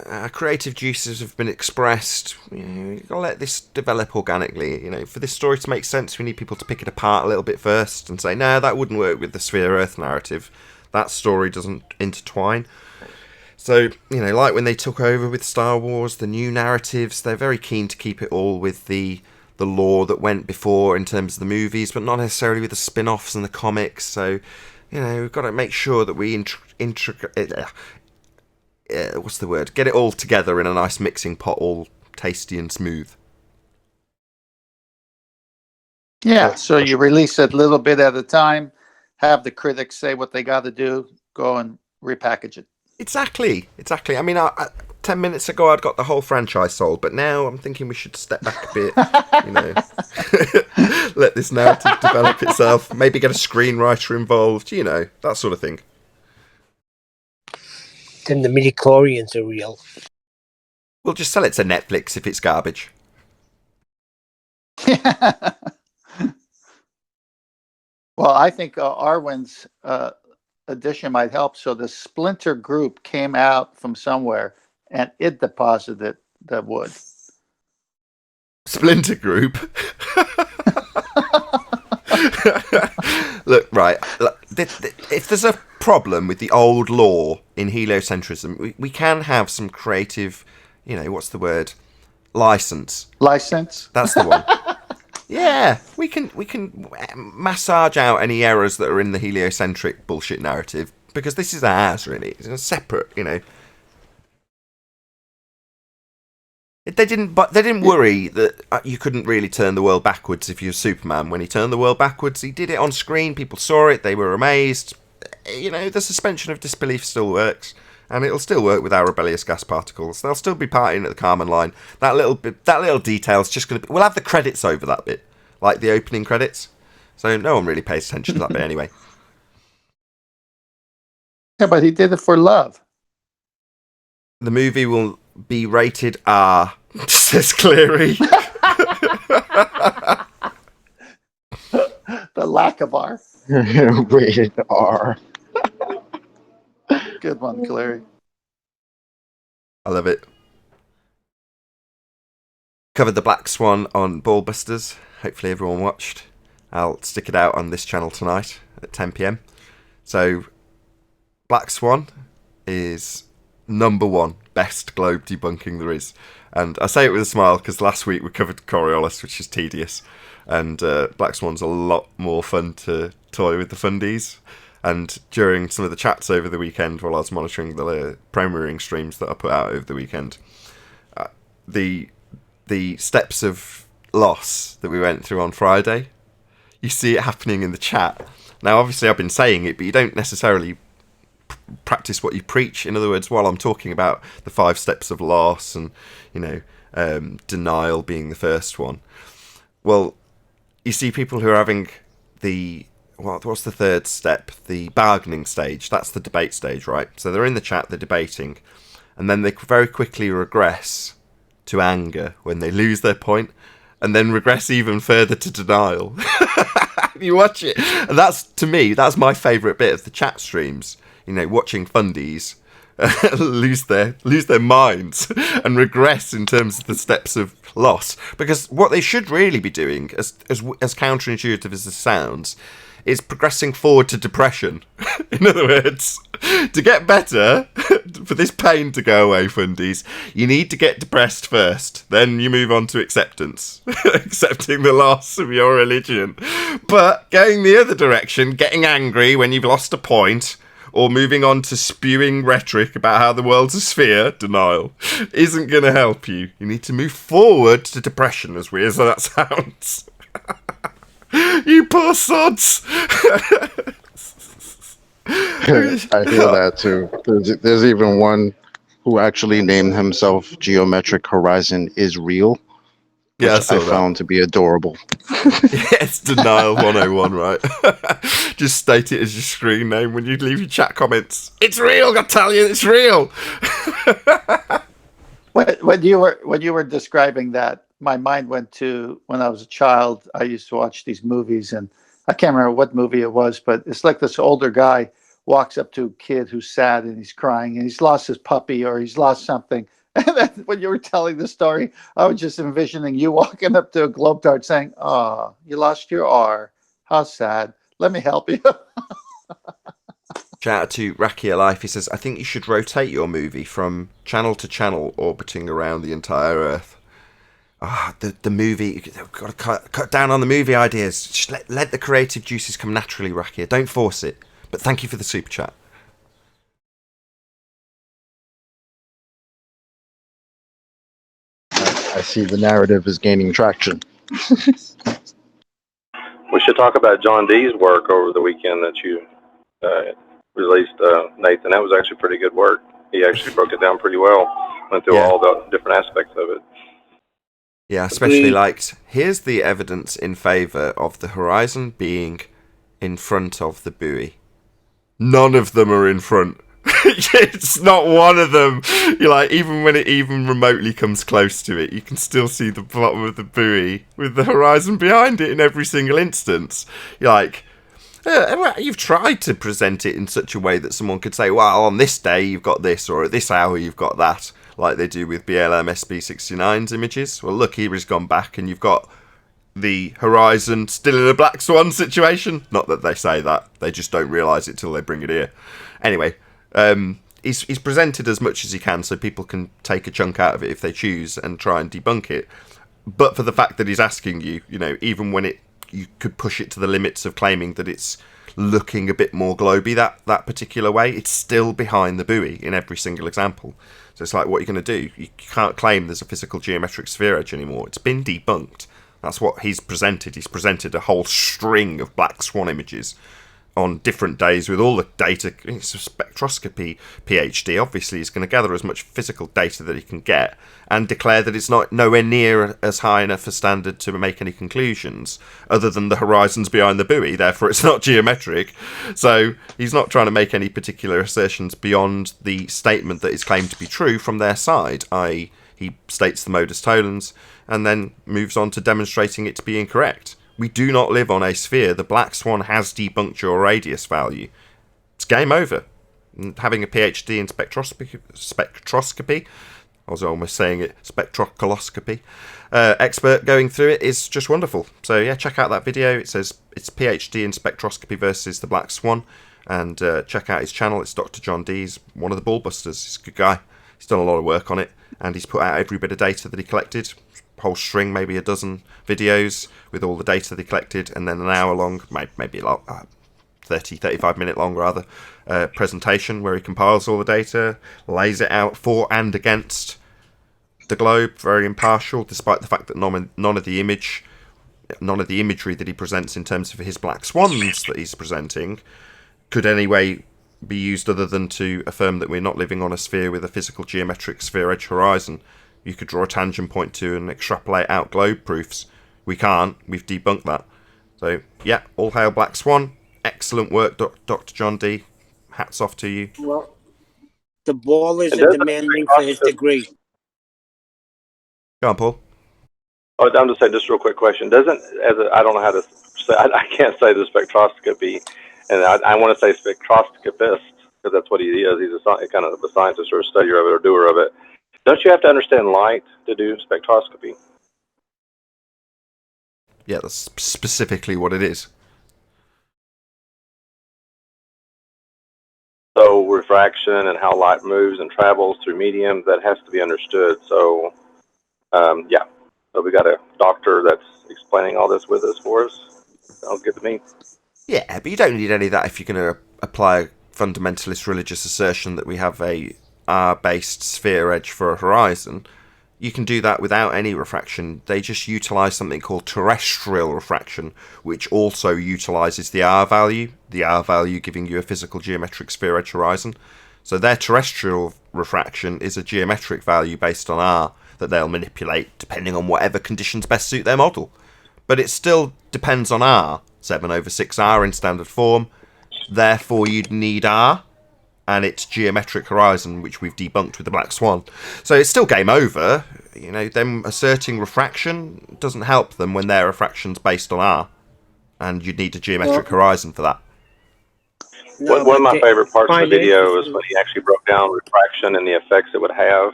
our creative juices have been expressed. We've got to let this develop organically. For this story to make sense, we need people to pick it apart a little bit first and say, no, that wouldn't work with the Sphere Earth narrative. That story doesn't intertwine. So, like when they took over with Star Wars, the new narratives, they're very keen to keep it all with the lore that went before in terms of the movies, but not necessarily with the spin-offs and the comics. So, we've got to make sure that we what's the word? Get it all together in a nice mixing pot, all tasty and smooth. Yeah, so you release it a little bit at a time, have the critics say what they got to do, go and repackage it. Exactly. I mean, 10 minutes ago I'd got the whole franchise sold, but now I'm thinking we should step back a bit, let this narrative develop itself, maybe get a screenwriter involved, that sort of thing. Then the midichlorians are real. We'll just sell it to Netflix if it's garbage. Well, I think Arwen's addition might help. So the splinter group came out from somewhere and it deposited the wood. Splinter group? Look, right. If there's a problem with the old law in heliocentrism, we can have some creative, what's the word? License. That's the one. Yeah, we can massage out any errors that are in the heliocentric bullshit narrative, because this is ours, really. It's a separate, They didn't worry that you couldn't really turn the world backwards if you're Superman. When he turned the world backwards, he did it on screen. People saw it. They were amazed. The suspension of disbelief still works, and it'll still work with our rebellious gas particles. They'll still be partying at the Carmen line. That little detail's just going to be... We'll have the credits over that bit, like the opening credits. So no one really pays attention to that bit anyway. Yeah, but he did it for love. The movie will be rated R, says Cleary. The lack of R. Rated R. Good one, Clary. I love it. Covered the Black Swan on Ballbusters. Hopefully everyone watched. I'll stick it out on this channel tonight at 10 p.m. So, Black Swan is number one best globe debunking there is. And I say it with a smile because last week we covered Coriolis, which is tedious. And Black Swan's a lot more fun to toy with the fundies. And during some of the chats over the weekend, while I was monitoring the premiering streams that I put out over the weekend, the steps of loss that we went through on Friday, you see it happening in the chat. Now, obviously, I've been saying it, but you don't necessarily practice what you preach. In other words, while I'm talking about the 5 steps of loss and, denial being the first one, well, you see people who are having what's the third step? The bargaining stage. That's the debate stage, right? So they're in the chat, they're debating, and then they very quickly regress to anger when they lose their point, and then regress even further to denial. You watch it, and to me, that's my favourite bit of the chat streams. Watching fundies lose their minds and regress in terms of the steps of loss. Because what they should really be doing, as counterintuitive as this sounds, is progressing forward to depression. In other words, to get better, for this pain to go away, fundies, you need to get depressed first. Then you move on to acceptance. Accepting the loss of your religion. But going the other direction, getting angry when you've lost a point, or moving on to spewing rhetoric about how the world's a sphere, denial, isn't going to help you. You need to move forward to depression, as weird as that sounds. You poor sods. I hear that too. There's even one who actually named himself Geometric Horizon is Real, which I found to be adorable. Yes, Denial 101, right? Just state it as your screen name when you leave your chat comments. It's real, I tell you, it's real. When you were describing that, my mind went to when I was a child. I used to watch these movies, and I can't remember what movie it was, but it's like this older guy walks up to a kid who's sad and he's crying and he's lost his puppy or he's lost something. And then when you were telling the story, I was just envisioning you walking up to a globe dart saying, "Oh, you lost your R. How sad. Let me help you." Shout out to Rakia Life. He says, I think you should rotate your movie from channel to channel, orbiting around the entire Earth. The movie, you've got to cut down on the movie ideas. Just let the creative juices come naturally, Rakia. Don't force it. But thank you for the super chat. I see the narrative is gaining traction. We should talk about John Dee's work over the weekend that you released, Nathan. That was actually pretty good work. He actually broke it down pretty well. Went through all the different aspects of it. Yeah, especially liked, here's the evidence in favour of the horizon being in front of the buoy. None of them are in front. It's not one of them. You're like, even when it even remotely comes close to it, you can still see the bottom of the buoy with the horizon behind it in every single instance. You're like, you've tried to present it in such a way that someone could say, well, on this day you've got this, or at this hour you've got that, like they do with BLM SB69's images. Well, look, here he's gone back and you've got the horizon still in a black swan situation. Not that they say that, they just don't realise it till they bring it here. Anyway, he's presented as much as he can so people can take a chunk out of it if they choose and try and debunk it. But for the fact that he's asking you, even when you could push it to the limits of claiming that it's looking a bit more globy that particular way, it's still behind the buoy in every single example. So it's like, what are you going to do? You can't claim there's a physical geometric sphere edge anymore. It's been debunked. That's what he's presented. He's presented a whole string of black swan images on different days with all the data. It's a spectroscopy PhD. Obviously, he's going to gather as much physical data that he can get and declare that it's not nowhere near as high enough a standard to make any conclusions other than the horizons behind the buoy. Therefore, it's not geometric. So he's not trying to make any particular assertions beyond the statement that is claimed to be true from their side, i.e. he states the modus tollens and then moves on to demonstrating it to be incorrect. We do not live on a sphere. The black swan has debunked your radius value. It's game over. And having a PhD in spectroscopy, I was almost saying it, spectrocoloscopy, expert going through it is just wonderful. So yeah, check out that video. It says it's PhD in spectroscopy versus the black swan. And check out his channel. It's Dr. John D. He's one of the ballbusters. He's a good guy. He's done a lot of work on it. And he's put out every bit of data that he collected. Whole string, maybe a dozen videos with all the data they collected. And then an hour long, maybe a lot, 35 minute long rather, presentation where he compiles all the data, lays it out for and against the globe, very impartial, despite the fact that none of the imagery that he presents in terms of his black swans that he's presenting could anyway be used other than to affirm that we're not living on a sphere with a physical geometric sphere edge horizon. You could draw a tangent point to and extrapolate out globe proofs. We can't. We've debunked that. So yeah, all hail black swan. Excellent work, Dr. John D. Hats off to you. Well, the ball is demanding for his degree. Go on, Paul. Oh, I'm just saying, just a real quick question. I don't know how to say, I can't say the spectroscopy, and I want to say spectroscopist, because that's what he is. He's a kind of a scientist or a studier of it or doer of it. Don't you have to understand light to do spectroscopy? Yeah, that's specifically what it is. So refraction and how light moves and travels through mediums, that has to be understood. So, yeah. So we got a doctor that's explaining all this with us for us. Sounds good to me. Yeah, but you don't need any of that if you're going to apply a fundamentalist religious assertion that we have a R-based sphere edge for a horizon. You can do that without any refraction. They just utilise something called terrestrial refraction, which also utilises the R value giving you a physical geometric sphere edge horizon. So their terrestrial refraction is a geometric value based on R that they'll manipulate depending on whatever conditions best suit their model. But it still depends on R, 7/6R in standard form. Therefore, you'd need R and its geometric horizon, which we've debunked with the black swan. So it's still game over. You know, them asserting refraction doesn't help them when their refraction's based on R, and you'd need a geometric horizon for that. No, one of my favorite parts of the video is when he actually broke down refraction and the effects it would have.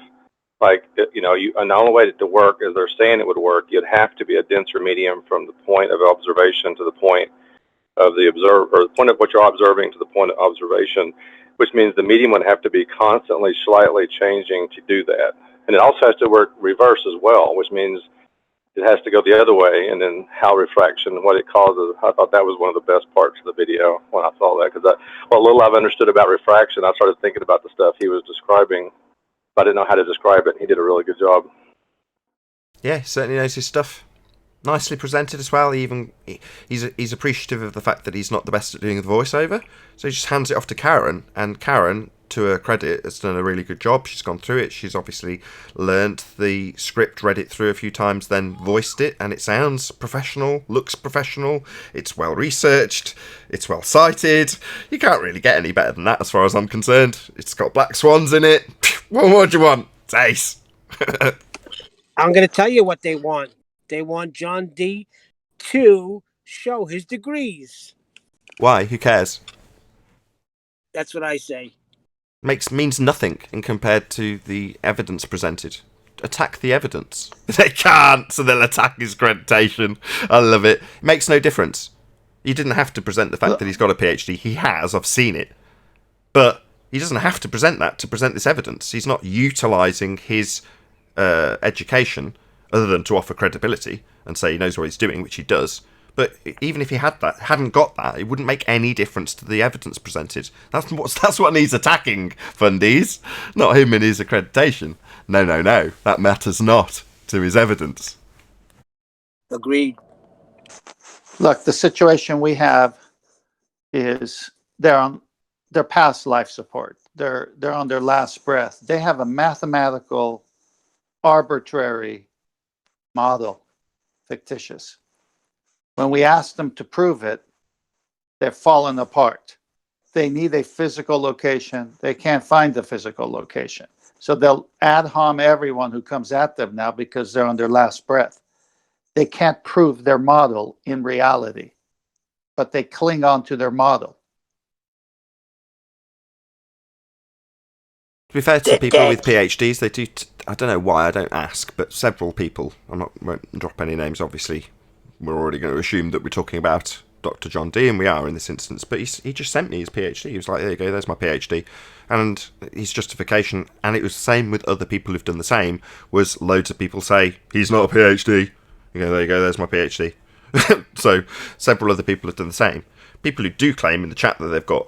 Like, you know, and the only way to work, as they're saying it would work, you'd have to be a denser medium from the point of observation to the point of the observer, or the point of what you're observing to the point of observation, which means the medium would have to be constantly slightly changing to do that. And it also has to work reverse as well, which means it has to go the other way, and then how refraction, what it causes. I thought that was one of the best parts of the video when I saw that, because what little I've understood about refraction, I started thinking about the stuff he was describing, but I didn't know how to describe it. He did a really good job. Yeah, certainly knows his stuff. Nicely presented as well. He's appreciative of the fact that he's not the best at doing the voiceover, so he just hands it off to Karen, and Karen, to her credit, has done a really good job. She's gone through it. She's obviously learnt the script, read it through a few times, then voiced it, and it sounds professional, looks professional, it's well researched, it's well cited. You can't really get any better than that as far as I'm concerned. It's got black swans in it. What more do you want? It's ace. I'm going to tell you what they want. They want John D to show his degrees. Why? Who cares? That's what I say. Means nothing in compared to the evidence presented. Attack the evidence. They can't, so they'll attack his accreditation. I love it. It makes no difference. He didn't have to present the fact that he's got a PhD. He has, I've seen it. But he doesn't have to present that to present this evidence. He's not utilising his education other than to offer credibility and say he knows what he's doing, which he does. But even if he hadn't got that, it wouldn't make any difference to the evidence presented. That's what needs attacking, fundies, not him and his accreditation. No, that matters not to his evidence. Agreed. Look, the situation we have is they're past life support. They're on their last breath. They have a mathematical, arbitrary model, fictitious. When we ask them to prove it, they're falling apart. They need a physical location. They can't find the physical location. So they'll ad hom everyone who comes at them now because they're on their last breath. they can't prove their model in reality, but they cling on to their model. To be fair to people with PhDs, they do. I don't know why. I don't ask, but several people. Won't drop any names. Obviously, we're already going to assume that we're talking about Dr. John Dee, and we are in this instance. But he just sent me his PhD. He was like, "There you go. There's my PhD," and his justification, and it was the same with other people who've done the same. Was loads of people say he's not a PhD. You go, there you go. There's my PhD. So several other people have done the same. People who do claim in the chat that they've got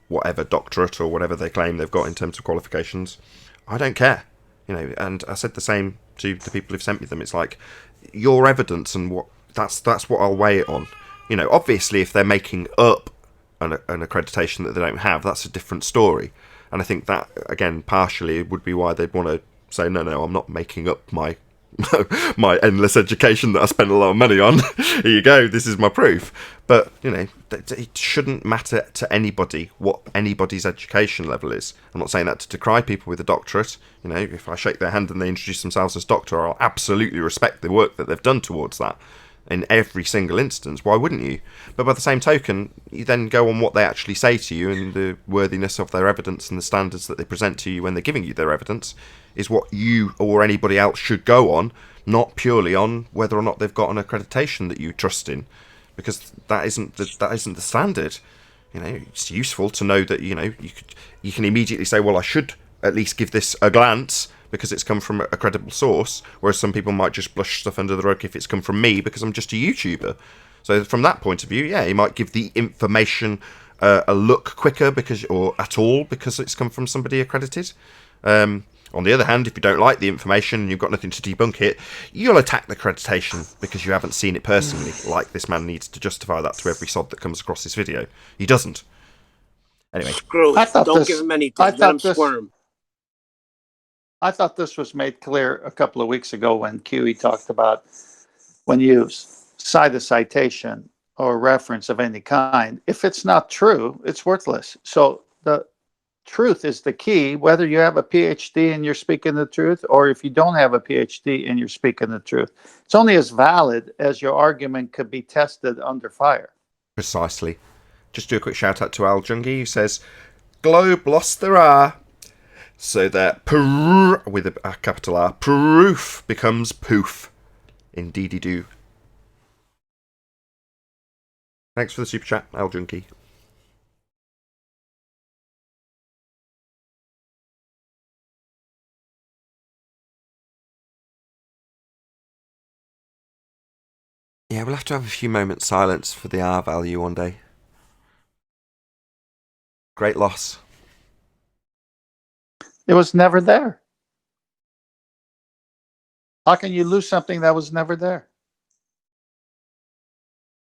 whatever doctorate or whatever they claim they've got in terms of qualifications, I don't care, and I said the same to the people who've sent me them. It's like, your evidence and that's what I'll weigh it on. Obviously if they're making up an accreditation that they don't have, that's a different story, and I think that again partially would be why they'd want to say no, I'm not making up my my endless education that I spent a lot of money on. Here you go, this is my proof. But it shouldn't matter to anybody what anybody's education level is. I'm not saying that to decry people with a doctorate. If I shake their hand and they introduce themselves as doctor, I'll absolutely respect the work that they've done towards that in every single instance. Why wouldn't you? But by the same token, you then go on what they actually say to you and the worthiness of their evidence and the standards that they present to you when they're giving you their evidence is what you or anybody else should go on, not purely on whether or not they've got an accreditation that you trust in, because that isn't the standard. It's useful to know that you can immediately say, well, I should at least give this a glance because it's come from a credible source, whereas some people might just brush stuff under the rug if it's come from me because I'm just a YouTuber. So from that point of view, yeah, you might give the information a look quicker or at all because it's come from somebody accredited. On the other hand, if you don't like the information and you've got nothing to debunk it, you'll attack the accreditation because you haven't seen it personally, like this man needs to justify that to every sod that comes across this video. He doesn't. Anyway. Screw it. Don't give him anything. Let him squirm. I thought this was made clear a couple of weeks ago when QE talked about when you cite a citation or reference of any kind, if it's not true, it's worthless. So the truth is the key, whether you have a PhD and you're speaking the truth, or if you don't have a PhD and you're speaking the truth. It's only as valid as your argument could be tested under fire. Precisely. Just do a quick shout out to Al Jungi, who says, Globe lost their R, so that with a capital R, proof becomes poof. Indeedy do. Thanks for the super chat, Al Junkie. Yeah, we'll have to have a few moments silence for the R value one day. Great loss. It was never there. How can you lose something that was never there?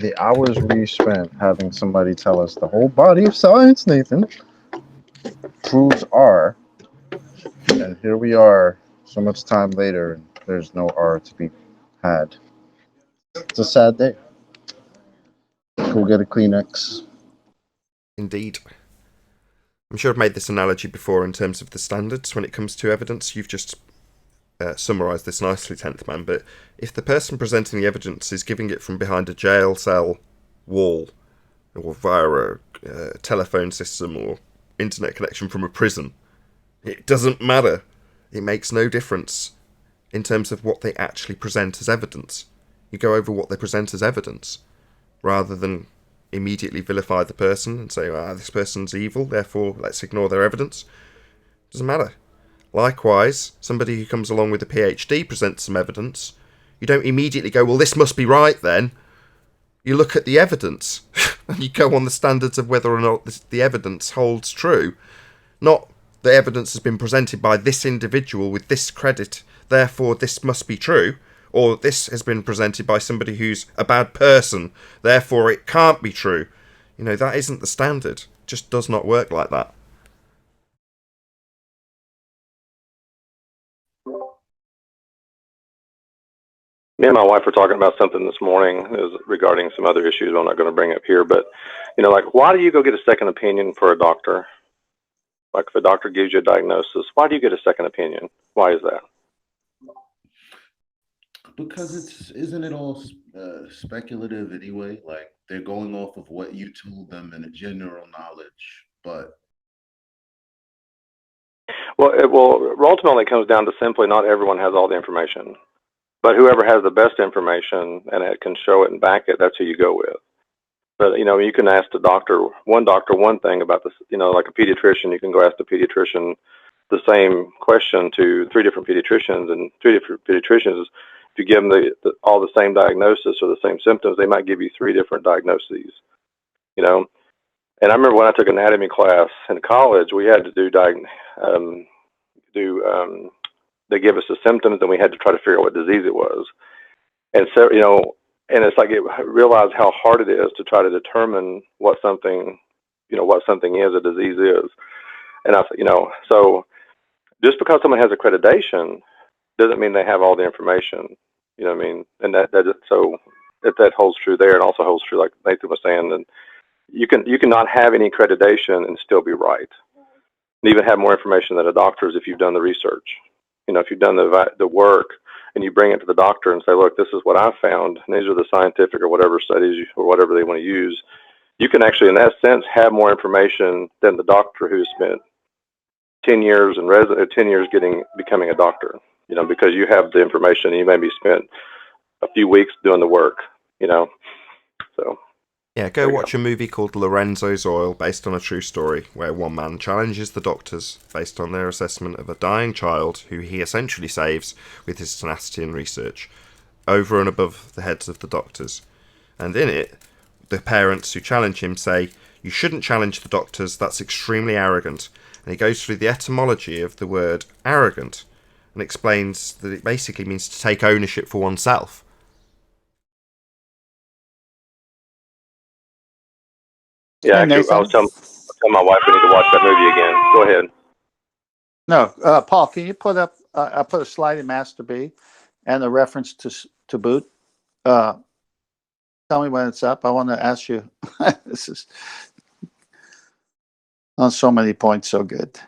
The hours we spent having somebody tell us the whole body of science, Nathan, proves R. And here we are so much time later, and there's no R to be had. It's a sad day. Go get a Kleenex. Indeed. I'm sure I've made this analogy before in terms of the standards when it comes to evidence. You've just summarised this nicely, 10th man, but if the person presenting the evidence is giving it from behind a jail cell wall or via a telephone system or internet connection from a prison, it doesn't matter. It makes no difference in terms of what they actually present as evidence. You go over what they present as evidence rather than immediately vilify the person and say, this person's evil, therefore let's ignore their evidence. Doesn't matter. Likewise, somebody who comes along with a PhD presents some evidence. You don't immediately go, well, this must be right then. You look at the evidence and you go on the standards of whether or not the evidence holds true. Not the evidence has been presented by this individual with this credit, therefore this must be true. Or this has been presented by somebody who's a bad person, therefore it can't be true. That isn't the standard. It just does not work like that. Me and my wife were talking about something this morning regarding some other issues I'm not going to bring up here, but, why do you go get a second opinion for a doctor? Like if a doctor gives you a diagnosis, why do you get a second opinion? Why is that? Because isn't it all speculative anyway? Like they're going off of what you told them in a general knowledge, but Well, ultimately, it comes down to simply not everyone has all the information, but whoever has the best information and it can show it and back it, that's who you go with. But you can ask the doctor one thing about this. Like a pediatrician, you can go ask the pediatrician the same question to three different pediatricians, and three different pediatricians, if you give them all the same diagnosis or the same symptoms, they might give you three different diagnoses. And I remember when I took anatomy class in college, we had to they give us the symptoms, and we had to try to figure out what disease it was. And so, and it's like realize how hard it is to try to determine what something is, a disease is. And so just because someone has accreditation doesn't mean they have all the information. You know what I mean? And so if that holds true there, it also holds true, like Nathan was saying, and you cannot have any accreditation and still be right, and even have more information than a doctor's if you've done the research. If you've done the work and you bring it to the doctor and say, look, this is what I found, and these are the scientific or whatever studies or whatever they want to use, you can actually, in that sense, have more information than the doctor who spent 10 years becoming a doctor, because you have the information and you maybe spent a few weeks doing the work, so. Yeah, go watch a movie called Lorenzo's Oil, based on a true story, where one man challenges the doctors based on their assessment of a dying child who he essentially saves with his tenacity and research, over and above the heads of the doctors. And in it, the parents who challenge him say, "You shouldn't challenge the doctors, that's extremely arrogant." And he goes through the etymology of the word arrogant and explains that it basically means to take ownership for oneself. Yeah, actually, I was telling my wife we need to watch that movie again. Go ahead. No, Paul, can you put up? I put a slide in Master B and a reference to boot. Tell me when it's up. I want to ask you. This is on so many points so good.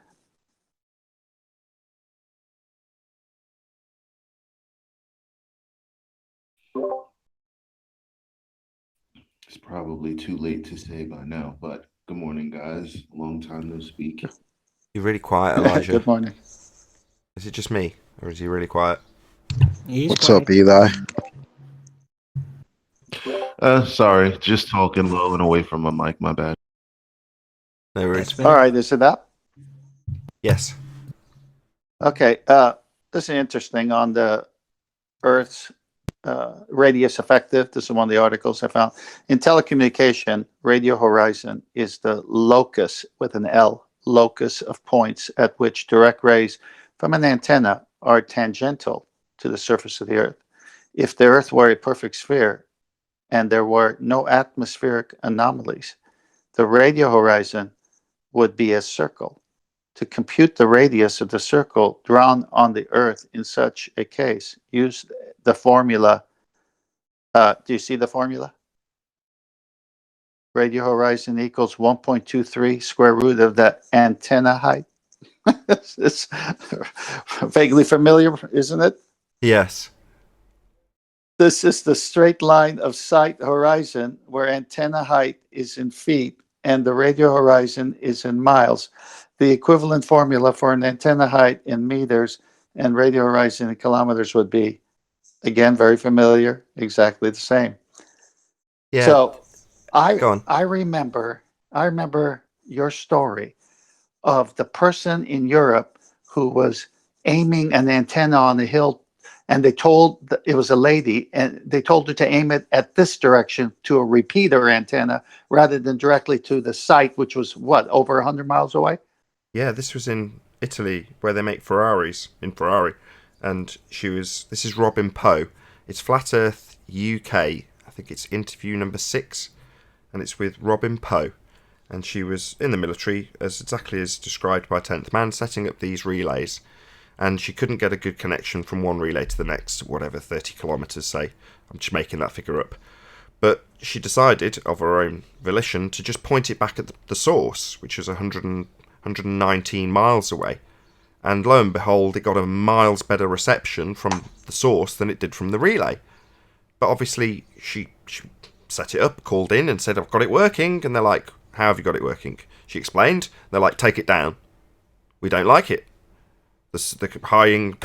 it's probably too late to say by now. But good morning, guys. Long time no speak. You're really quiet, Elijah. Good morning. Is it just me, or is he really quiet? What's up, Eli? Sorry, just talking low and away from my mic. My bad. No worries. All right, is it up? Yes. Okay. This is interesting on the Earth's radius effective. This is one of the articles I found. In telecommunication, radio horizon is the locus, with an L, locus of points at which direct rays from an antenna are tangential to the surface of the Earth. If the Earth were a perfect sphere and there were no atmospheric anomalies, the radio horizon would be a circle. To compute the radius of the circle drawn on the Earth in such a case, use the formula. Do you see the formula? Radio horizon equals 1.23 square root of the antenna height. It's vaguely familiar, isn't it? Yes. This is the straight line of sight horizon where antenna height is in feet and the radio horizon is in miles. The equivalent formula for an antenna height in meters and radio horizon in kilometers would be, again, very familiar, exactly the same. Yeah. So Go on. I remember your story of the person in Europe who was aiming an antenna on the hill, and it was a lady, and they told her to aim it at this direction to a repeater antenna rather than directly to the site, which was over 100 miles away. Yeah, this was in Italy, where they make Ferraris, in Ferrari. And this is Robin Poe. It's Flat Earth UK. I think it's interview number 6. And it's with Robin Poe. And she was in the military, exactly as described by 10th Man, setting up these relays. And she couldn't get a good connection from one relay to the next, whatever, 30 kilometres, say. I'm just making that figure up. But she decided, of her own volition, to just point it back at the source, which was 119 miles away. And lo and behold, it got a miles better reception from the source than it did from the relay. But obviously, she set it up, called in and said, I've got it working. And they're like, how have you got it working? She explained. They're like, take it down. We don't like it. The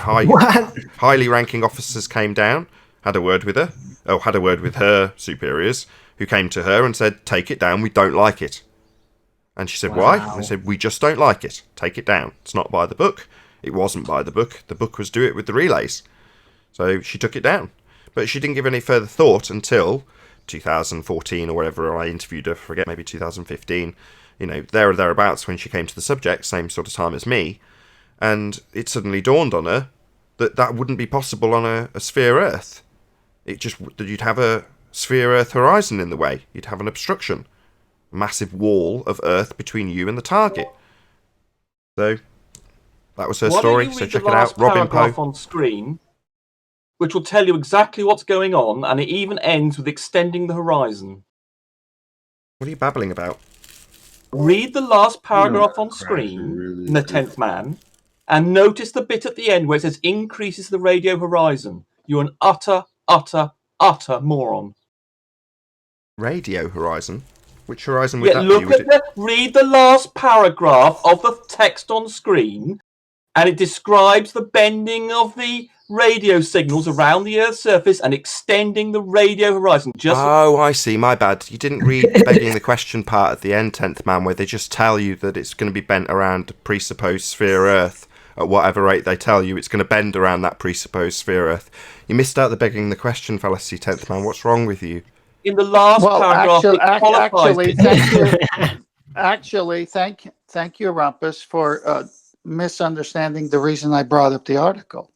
highly ranking officers came down, had a word with her. Oh, had a word with her superiors, who came to her and said, take it down, we don't like it. And she said, why? And they said, we just don't like it. Take it down. It's not by the book. It wasn't by the book. The book was do it with the relays. So she took it down. But she didn't give any further thought until 2014 or whatever I interviewed her, forget, maybe 2015, there or thereabouts when she came to the subject, same sort of time as me, and it suddenly dawned on her that wouldn't be possible on a sphere Earth. You'd have a sphere Earth horizon in the way. You'd have an obstruction. A massive wall of Earth between you and the target. So, that was her story, so check it out. Robin Poe. On screen, which will tell you exactly what's going on, and it even ends with extending the horizon. What are you babbling about? Read the last paragraph on screen in the 10th man, and notice the bit at the end where it says increases the radio horizon. You're an utter moron. Radio horizon? Which horizon would that be? Read the last paragraph of the text on screen, and it describes the bending of the radio signals around the Earth's surface and extending the radio horizon. Oh, I see. My bad. You didn't read begging the question part at the end, 10th man, where they just tell you that it's going to be bent around the presupposed sphere Earth. At whatever rate they tell you, it's going to bend around that presupposed sphere Earth. You missed out the begging the question fallacy, 10th man. What's wrong with you? In the last paragraph, thank you, Rumpus, for misunderstanding the reason I brought up the article.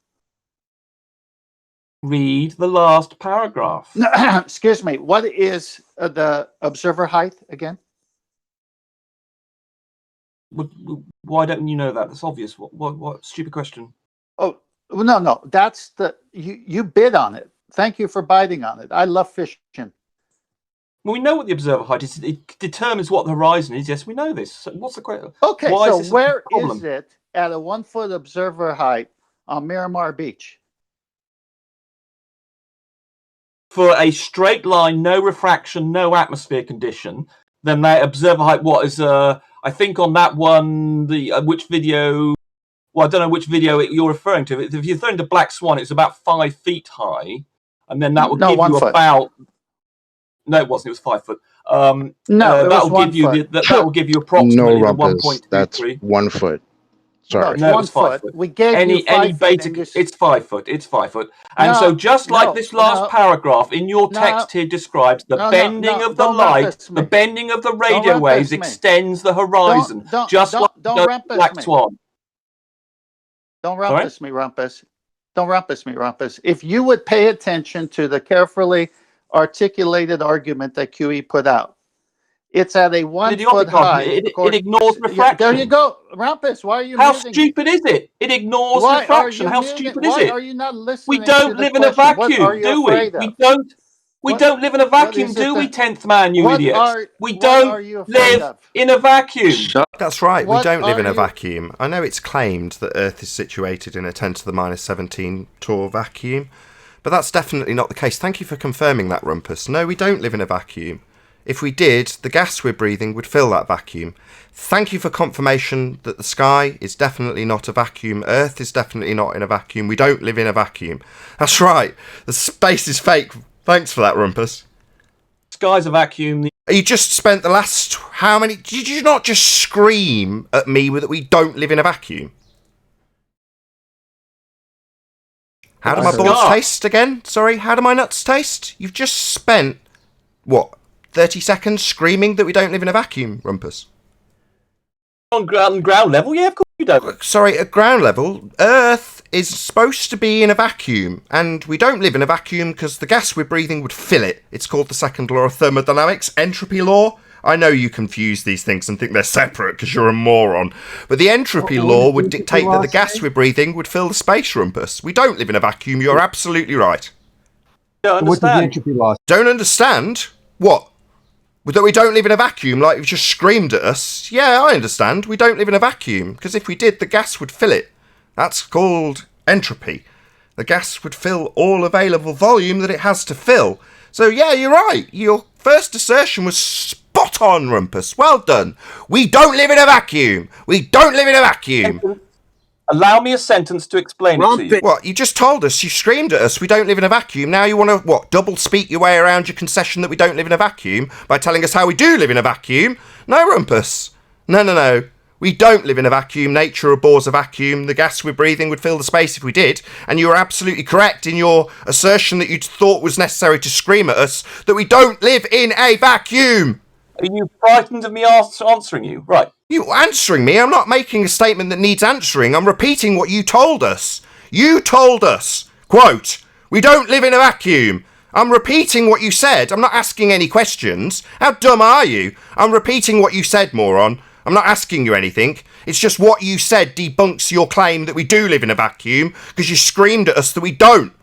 Read the last paragraph. Excuse me. What is the observer height again? Why don't you know that? That's obvious. What stupid question? Oh, no. That's you bid on it. Thank you for biting on it. I love fishing. Well, we know what the observer height is. It determines what the horizon is. Yes, we know this. So what's the question? Okay, so where is it at a 1 foot observer height on Miramar Beach? For a straight line, no refraction, no atmosphere condition, then that observer height, what is, I think on that one, which video, well, I don't know which video you're referring to. If you're referring to Black Swan, it's about 5 feet high, and then that would give you about... No, it wasn't. It was 5 foot. No, that will give you approximately 1.23. That's 1 foot. Sorry. No, 1 foot. We gave you 5 basic. It's 5 foot. It's 5 foot. And so, just like this last paragraph in your text here describes the bending of the light, the bending of the radio waves extends the horizon, just like the Black Swan. Don't rumpus me, Rumpus. Don't rumpus me, Rumpus. If you would pay attention to the carefully articulated argument that QE put out, it's at a 1 foot high. It ignores refraction. There you go, Rumpus. Why are you? How stupid is it? It ignores refraction. How stupid is it? Why are you not listening? We don't live in a vacuum, do we? We don't live in a vacuum, do we? 10th man, you idiots. We don't live in a vacuum. That's right. We don't live in a vacuum. I know it's claimed that Earth is situated in a 10 to the minus 17 Tor vacuum, but that's definitely not the case. Thank you for confirming that, Rumpus. No, we don't live in a vacuum. If we did, the gas we're breathing would fill that vacuum. Thank you for confirmation that the sky is definitely not a vacuum. Earth is definitely not in a vacuum. We don't live in a vacuum. That's right. The space is fake. Thanks for that, Rumpus. Sky's a vacuum. You just spent the last... How many... Did you not just scream at me that we don't live in a vacuum? How do my balls taste again? Sorry, how do my nuts taste? You've just spent... What? 30 seconds screaming that we don't live in a vacuum, Rumpus. On ground level? Yeah, of course you don't. Sorry, at ground level, Earth is supposed to be in a vacuum, and we don't live in a vacuum because the gas we're breathing would fill it. It's called the second law of thermodynamics, entropy law. I know you confuse these things and think they're separate because you're a moron, but the entropy law would dictate that the gas we're breathing would fill the space, Rumpus. We don't live in a vacuum, you're absolutely right. Don't understand. What does the entropy law? Don't understand? What? That we don't live in a vacuum, like you've just screamed at us? Yeah, I understand. We don't live in a vacuum, because if we did, the gas would fill it. That's called entropy. The gas would fill all available volume that it has to fill. So yeah, you're right. Your first assertion was spot on, Rumpus. Well done. We don't live in a vacuum. We don't live in a vacuum. Allow me a sentence to explain it to you. What? You just told us, you screamed at us, we don't live in a vacuum. Now you want to, what, double speak your way around your concession that we don't live in a vacuum by telling us how we do live in a vacuum? No, Rumpus. No. We don't live in a vacuum. Nature abhors a vacuum. The gas we're breathing would fill the space if we did. And you were absolutely correct in your assertion that you thought was necessary to scream at us that we don't live in a vacuum. Are you frightened of me answering you? Right. You answering me? I'm not making a statement that needs answering. I'm repeating what you told us. You told us, quote, we don't live in a vacuum. I'm repeating what you said. I'm not asking any questions. How dumb are you? I'm repeating what you said, moron. I'm not asking you anything. It's just what you said debunks your claim that we do live in a vacuum because you screamed at us that we don't.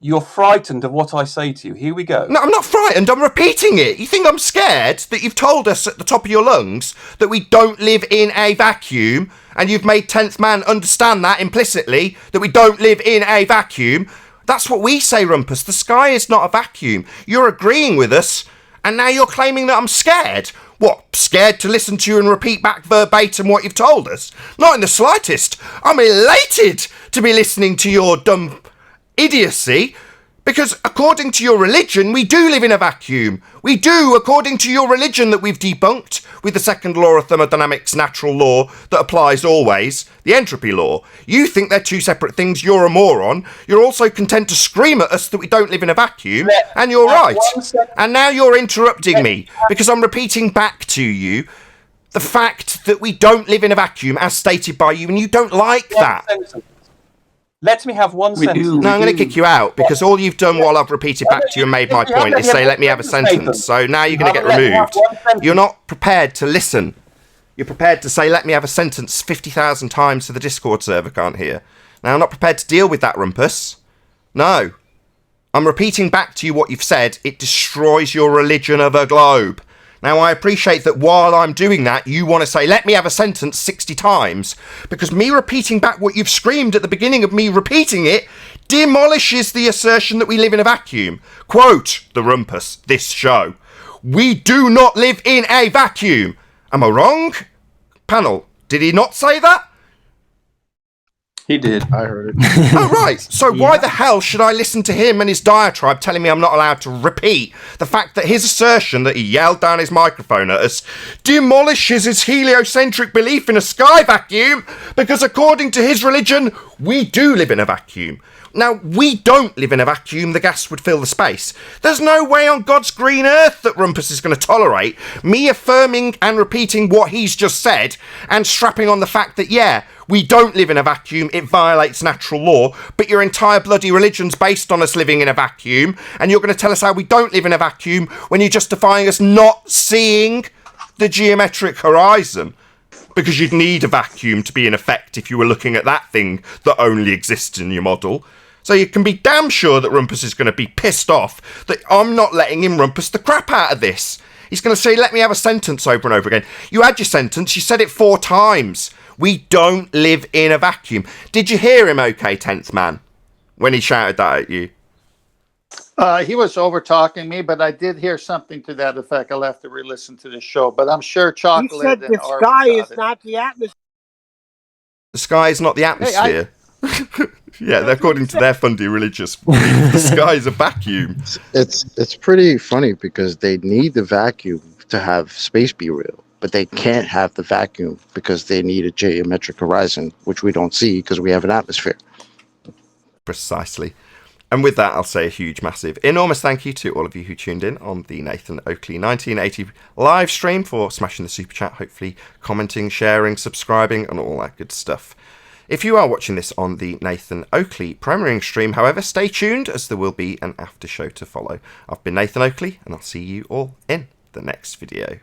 You're frightened of what I say to you. Here we go. No, I'm not frightened. I'm repeating it. You think I'm scared that you've told us at the top of your lungs that we don't live in a vacuum, and you've made 10th Man understand that implicitly, that we don't live in a vacuum? That's what we say, Rumpus. The sky is not a vacuum. You're agreeing with us, and now you're claiming that I'm scared. What, scared to listen to you and repeat back verbatim what you've told us? Not in the slightest. I'm elated to be listening to your dumb idiocy, because according to your religion, we do live in a vacuum. We do, according to your religion that we've debunked with the second law of thermodynamics, natural law that applies always, the entropy law. You think they're two separate things. You're a moron. You're also content to scream at us that we don't live in a vacuum, and you're right. And now you're interrupting me because I'm repeating back to you the fact that we don't live in a vacuum as stated by you, and you don't like that. Let me have one sentence. No, I'm going to kick you out because all you've done while I've repeated back to you and made my point is say, let me have a sentence. So now you're going to get removed. You're not prepared to listen. You're prepared to say, let me have a sentence 50,000 times so the Discord server can't hear. Now, I'm not prepared to deal with that, Rumpus. No. I'm repeating back to you what you've said. It destroys your religion of a globe. Now, I appreciate that while I'm doing that, you want to say, let me have a sentence 60 times, because me repeating back what you've screamed at the beginning of me repeating it demolishes the assertion that we live in a vacuum. Quote, the Rumpus, this show. We do not live in a vacuum. Am I wrong? Panel, did he not say that? He did. I heard it. Oh, right. So why the hell should I listen to him and his diatribe telling me I'm not allowed to repeat the fact that his assertion that he yelled down his microphone at us demolishes his heliocentric belief in a sky vacuum because according to his religion, we do live in a vacuum. Now, we don't live in a vacuum. The gas would fill the space. There's no way on God's green earth that Rumpus is going to tolerate me affirming and repeating what he's just said and strapping on the fact that, yeah, we don't live in a vacuum, it violates natural law, but your entire bloody religion's based on us living in a vacuum, and you're going to tell us how we don't live in a vacuum when you're justifying us not seeing the geometric horizon. Because you'd need a vacuum to be in effect if you were looking at that thing that only exists in your model. So you can be damn sure that Rumpus is going to be pissed off that I'm not letting him Rumpus the crap out of this. He's going to say, let me have a sentence over and over again. You had your sentence, you said it 4 times. We don't live in a vacuum. Did you hear him okay, 10th Man, when he shouted that at you? He was over talking me, but I did hear something to that effect. I'll have to re-listen to the show, but I'm sure Chocolate. He said the sky is not the atmosphere. The sky is not the atmosphere. Yeah, according to their fundy religious belief, the sky is a vacuum. It's pretty funny because they need the vacuum to have space be real, but they can't have the vacuum because they need a geometric horizon, which we don't see because we have an atmosphere. Precisely. And with that, I'll say a huge, massive, enormous thank you to all of you who tuned in on the Nathan Oakley 1980 live stream for smashing the super chat, hopefully commenting, sharing, subscribing, and all that good stuff. If you are watching this on the Nathan Oakley premiering stream, however, stay tuned as there will be an after show to follow. I've been Nathan Oakley, and I'll see you all in the next video.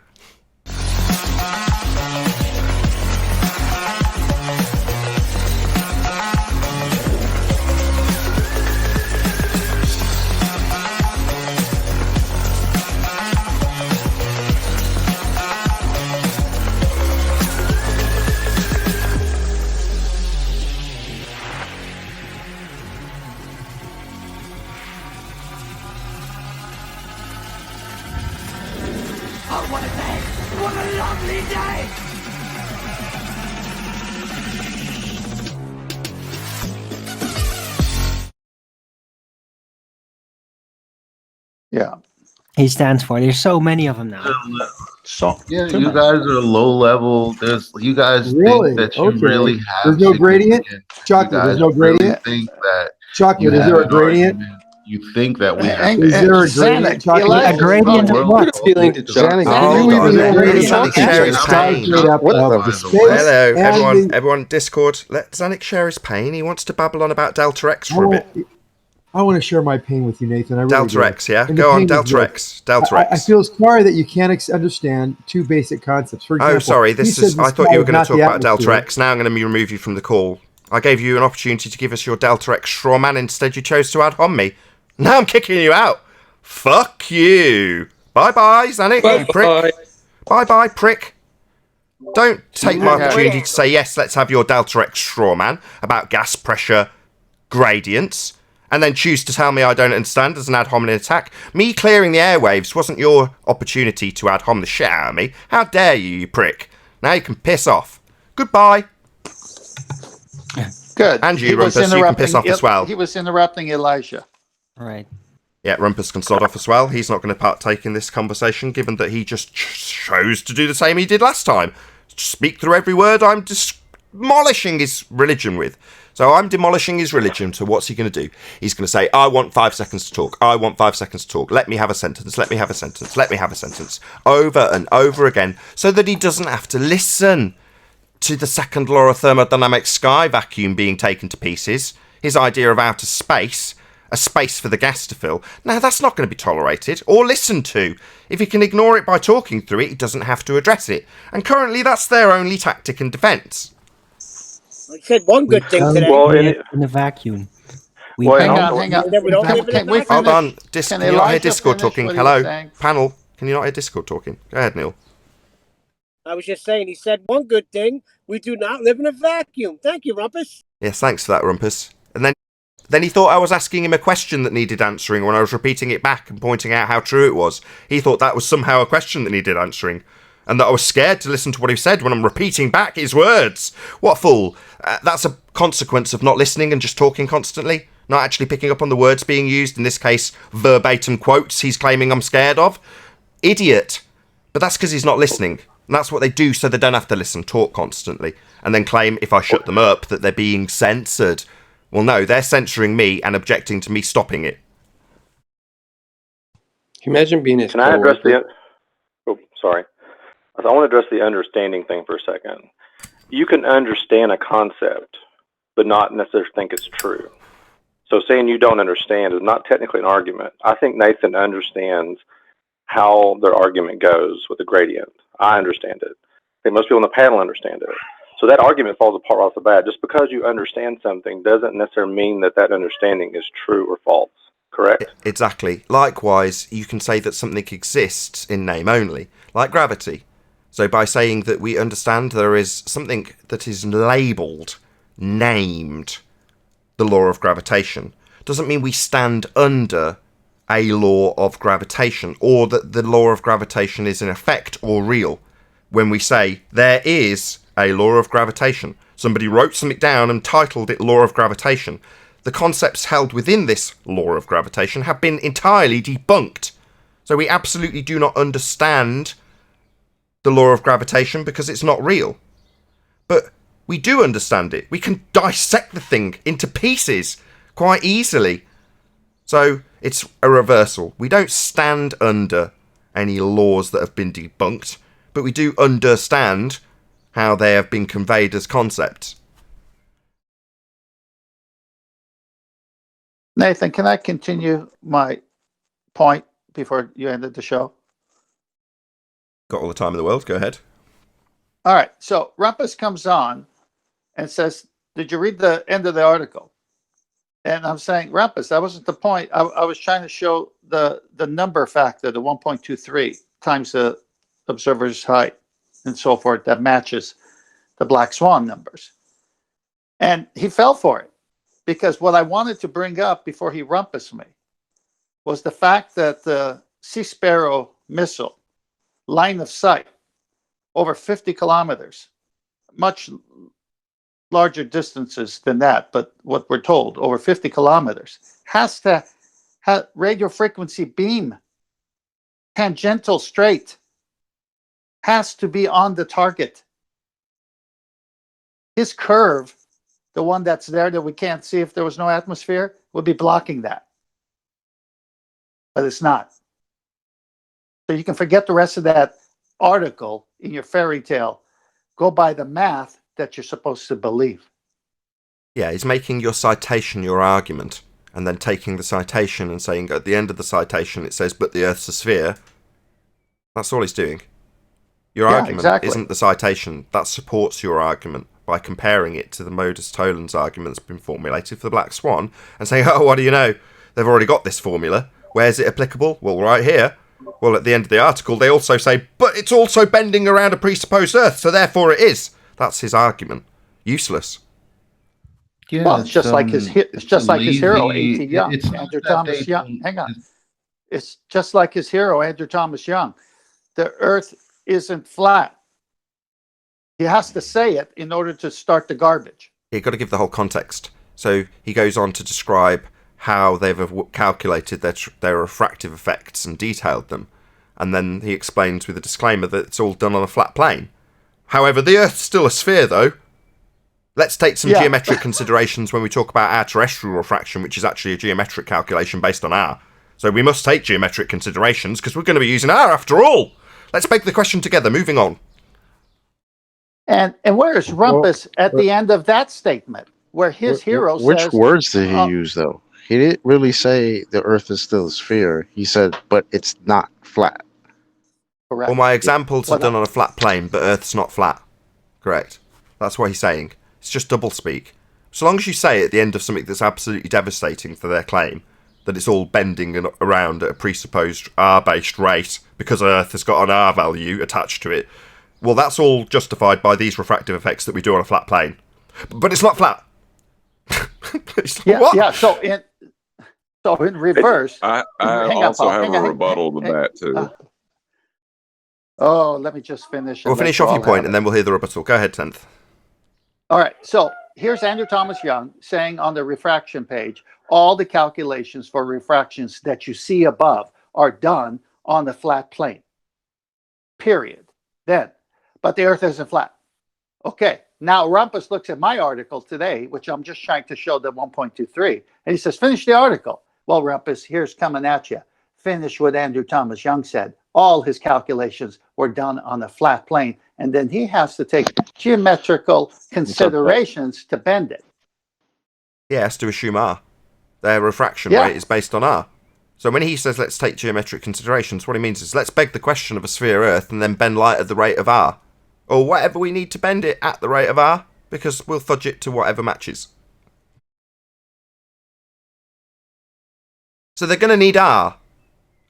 want to say, what a lovely day! Yeah. He stands for. There's so many of them now. So yeah, you guys are low level. You guys Really? think that you Okay. really have There's no gradient? significant- Chocolate, you there's guys no really gradient? think that Chocolate, you is there have a an gradient? argument. You think that we have Is there a gradient, Chocolate? A gradient of what? appealing to Xanax, Do Hold you on, even know let where the Xanax share his pain. straight up of the space Hello, and everyone, Discord. Let Xanax share his pain. He wants to babble on about Delta X for a bit. I want to share my pain with you, Nathan. I really Delta do. X, yeah? And the Go on, pain is Delta this. X. Delta I X. feel sorry that you can't understand two basic concepts. For example, Oh, sorry. he This said is. the I thought you were sky going is to talk not about the Delta atmosphere. X. Now I'm going to remove you from the call. I gave you an opportunity to give us your Delta X straw man. Instead, you chose to ad hom me. Now I'm kicking you out. Fuck you. Bye-bye, Xanax, you prick. Bye-bye, prick. Don't take my opportunity to say, yes, let's have your Delta X straw man about gas pressure gradients, and then choose to tell me I don't understand as an ad hominem attack. Me clearing the airwaves wasn't your opportunity to ad hom the shit out of me. How dare you, you prick. Now you can piss off. Goodbye. Good. And you, Rumpus, you can piss off as well. He was interrupting Elijah. Right. Yeah, Rumpus can sod off as well. He's not going to partake in this conversation, given that he just chose to do the same he did last time. Speak through every word I'm demolishing his religion with. So I'm demolishing his religion, so what's he going to do? He's going to say, I want 5 seconds to talk. I want 5 seconds to talk. Let me have a sentence. Let me have a sentence. Let me have a sentence. Over and over again, so that he doesn't have to listen to the second law of thermodynamics sky vacuum being taken to pieces, his idea of outer space, a space for the gas to fill. Now, that's not going to be tolerated or listened to. If he can ignore it by talking through it, he doesn't have to address it. And currently, that's their only tactic and defence. I said one good thing today. Well, In a vacuum. Hang on. We don't live in a Can we vacuum. Hold on. Can Can you not hear Elijah Discord finish talking? what he was Hello? saying? Panel, can you not hear Discord talking? Go ahead, Neil. I was just saying, he said one good thing. We do not live in a vacuum. Thank you, Rumpus. Yes, thanks for that, Rumpus. And then he thought I was asking him a question that needed answering when I was repeating it back and pointing out how true it was. He thought that was somehow a question that needed answering, and that I was scared to listen to what he said when I'm repeating back his words. What a fool. That's a consequence of not listening and just talking constantly, not actually picking up on the words being used, in this case, verbatim quotes he's claiming I'm scared of. Idiot. But that's because he's not listening. And that's what they do so they don't have to listen, talk constantly, and then claim if I shut them up that they're being censored. Well, no, they're censoring me and objecting to me stopping it. Can you imagine being his Can I address coworker? the... Oh, sorry. I want to address the understanding thing for a second. You can understand a concept, but not necessarily think it's true. So saying you don't understand is not technically an argument. I think Nathan understands how their argument goes with the gradient. I understand it. I think most people on the panel understand it. So that argument falls apart off the bat. Just because you understand something doesn't necessarily mean that that understanding is true or false. Correct? Exactly. Likewise, you can say that something exists in name only, like gravity. So by saying that we understand there is something that is labelled, named, the law of gravitation, doesn't mean we stand under a law of gravitation, or that the law of gravitation is in effect or real. When we say there is a law of gravitation, somebody wrote something down and titled it law of gravitation, the concepts held within this law of gravitation have been entirely debunked. So we absolutely do not understand the law of gravitation because it's not real. But we do understand it. We can dissect the thing into pieces quite easily. So it's a reversal. We don't stand under any laws that have been debunked, but we do understand how they have been conveyed as concepts. Nathan, can I continue my point before you ended the show? Got all the time in the world. Go ahead. All right. So Rumpus comes on and says, did you read the end of the article? And I'm saying, Rumpus, that wasn't the point. I was trying to show the number factor, the 1.23 times the observer's height and so forth, that matches the black swan numbers. And he fell for it, because what I wanted to bring up before he rumpus me was the fact that the Sea Sparrow missile line of sight over 50 kilometers, much larger distances than that, but what we're told, over 50 kilometers, has to have radio frequency beam, tangential straight, has to be on the target. His curve, the one that's there that we can't see if there was no atmosphere, would be blocking that. But it's not. So you can forget the rest of that article in your fairy tale. Go by the math that you're supposed to believe. Yeah, he's making your citation your argument, and then taking the citation and saying at the end of the citation it says, but the Earth's a sphere. That's all he's doing. Your argument isn't the citation. That supports your argument by comparing it to the modus tollens argument that's been formulated for the Black Swan and saying, oh, what do you know? They've already got this formula. Where's it applicable? Well, right here. Well, at the end of the article, they also say, but it's also bending around a presupposed Earth, so therefore it is. That's his argument. Useless. Yeah, well, it's just like his hero, A.T. Young, Andrew Thomas Young. Young. Hang on. It's just like his hero, Andrew Thomas Young. The Earth isn't flat. He has to say it in order to start the garbage. You've got to give the whole context. So he goes on to describe how they've calculated their refractive effects and detailed them. And then he explains with a disclaimer that it's all done on a flat plane. However, the Earth's still a sphere, though. Let's take some geometric considerations when we talk about our terrestrial refraction, which is actually a geometric calculation based on R. So we must take geometric considerations because we're going to be using R after all. Let's beg the question together. Moving on. And where is Rumpus at the end of that statement, where his hero says... Which words did he use, though? He didn't really say the Earth is still a sphere. He said, but it's not flat. Correct. Well, my examples are done on a flat plane, but Earth's not flat. Correct. That's what he's saying. It's just doublespeak. So long as you say at the end of something that's absolutely devastating for their claim, that it's all bending around at a presupposed R-based rate because Earth has got an R value attached to it, well, that's all justified by these refractive effects that we do on a flat plane. But it's not flat. Yeah. So in reverse, I also have a rebuttal to that too. Let me just finish. We'll finish off your point, and then we'll hear the rebuttal. Go ahead, 10th. All right. So here's Andrew Thomas Young saying on the refraction page, all the calculations for refractions that you see above are done on the flat plane. Period. Then, but the Earth isn't flat. Okay. Now Rumpus looks at my article today, which I'm just trying to show the 1.23, and he says, finish the article. Well, Rumpus, here's coming at you. Finish what Andrew Thomas Young said. All his calculations were done on a flat plane, and then he has to take geometrical considerations to bend it. Yeah, has to assume R. Their refraction rate is based on R. So when he says let's take geometric considerations, what he means is let's beg the question of a sphere Earth and then bend light at the rate of R. Or whatever we need to bend it at the rate of R, because we'll fudge it to whatever matches. So they're going to need R.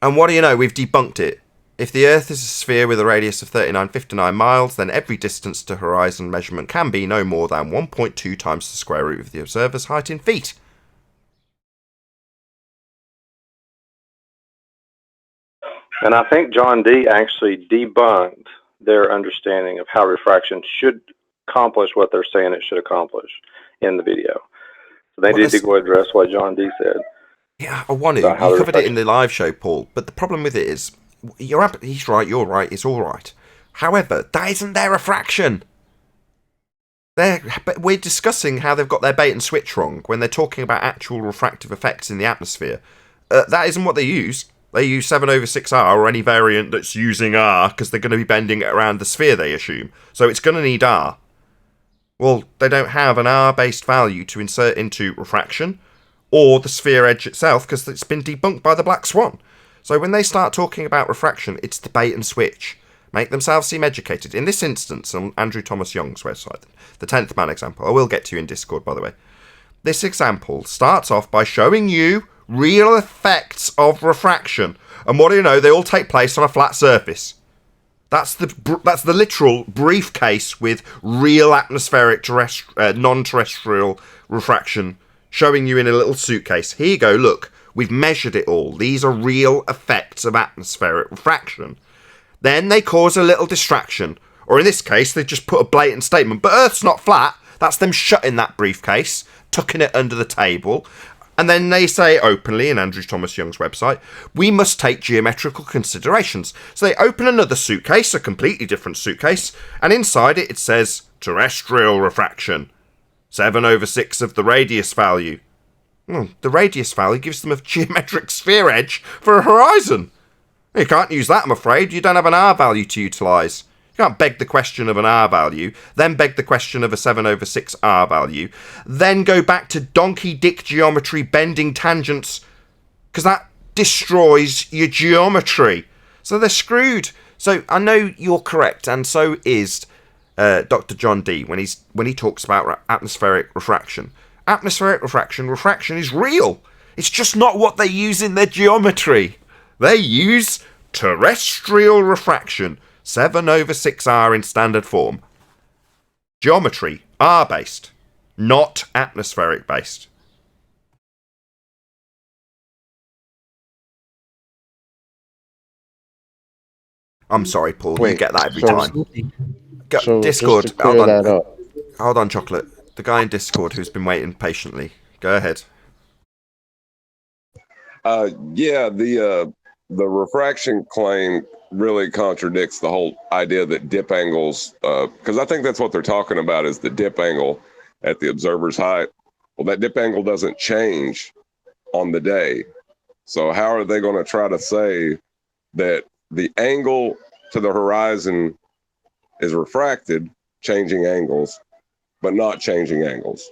And what do you know, we've debunked it. If the Earth is a sphere with a radius of 3959 miles, then every distance to horizon measurement can be no more than 1.2 times the square root of the observer's height in feet. And I think John D. actually debunked their understanding of how refraction should accomplish what they're saying it should accomplish in the video. So they need to go address what John D. said. Yeah, I want to. You covered it in the live show, Paul, but the problem with it is, he's right, you're right, it's all right. However, that isn't their refraction. But we're discussing how they've got their bait and switch wrong when they're talking about actual refractive effects in the atmosphere. That isn't what they use. They use 7/6R or any variant that's using R because they're going to be bending it around the sphere, they assume. So it's going to need R. Well, they don't have an R-based value to insert into refraction or the sphere edge itself because it's been debunked by the Black Swan. So when they start talking about refraction, it's the bait and switch. Make themselves seem educated. In this instance, on Andrew Thomas Young's website, the 10th man example, I will get to you in Discord, by the way. This example starts off by showing you real effects of refraction. And what do you know? They all take place on a flat surface. That's the literal briefcase with real atmospheric non-terrestrial refraction showing you in a little suitcase. Here you go, look. We've measured it all. These are real effects of atmospheric refraction. Then they cause a little distraction. Or in this case, they just put a blatant statement. But Earth's not flat. That's them shutting that briefcase, tucking it under the table. And then they say openly in Andrew Thomas Young's website, we must take geometrical considerations. So they open another suitcase, a completely different suitcase, and inside it says terrestrial refraction. 7/6 of the radius value. The radius value gives them a geometric sphere edge for a horizon. You can't use that, I'm afraid. You don't have an R value to utilise. You can't beg the question of an R value, then beg the question of a 7/6 R value, then go back to donkey dick geometry bending tangents, because that destroys your geometry. So they're screwed. So I know you're correct, and so is Dr. John Dee when he talks about atmospheric refraction. Atmospheric refraction is real. It's just not what they use in their geometry. They use terrestrial refraction. 7/6 R in standard form. Geometry, R-based, not atmospheric-based. I'm sorry, Paul, you get that every time. Discord, just to clear that up. Hold on, Chocolate. The guy in Discord who's been waiting patiently. Go ahead. Yeah, the refraction claim really contradicts the whole idea that dip angles, because I think that's what they're talking about is the dip angle at the observer's height. Well, that dip angle doesn't change on the day. So how are they going to try to say that the angle to the horizon is refracted, changing angles, but not changing angles?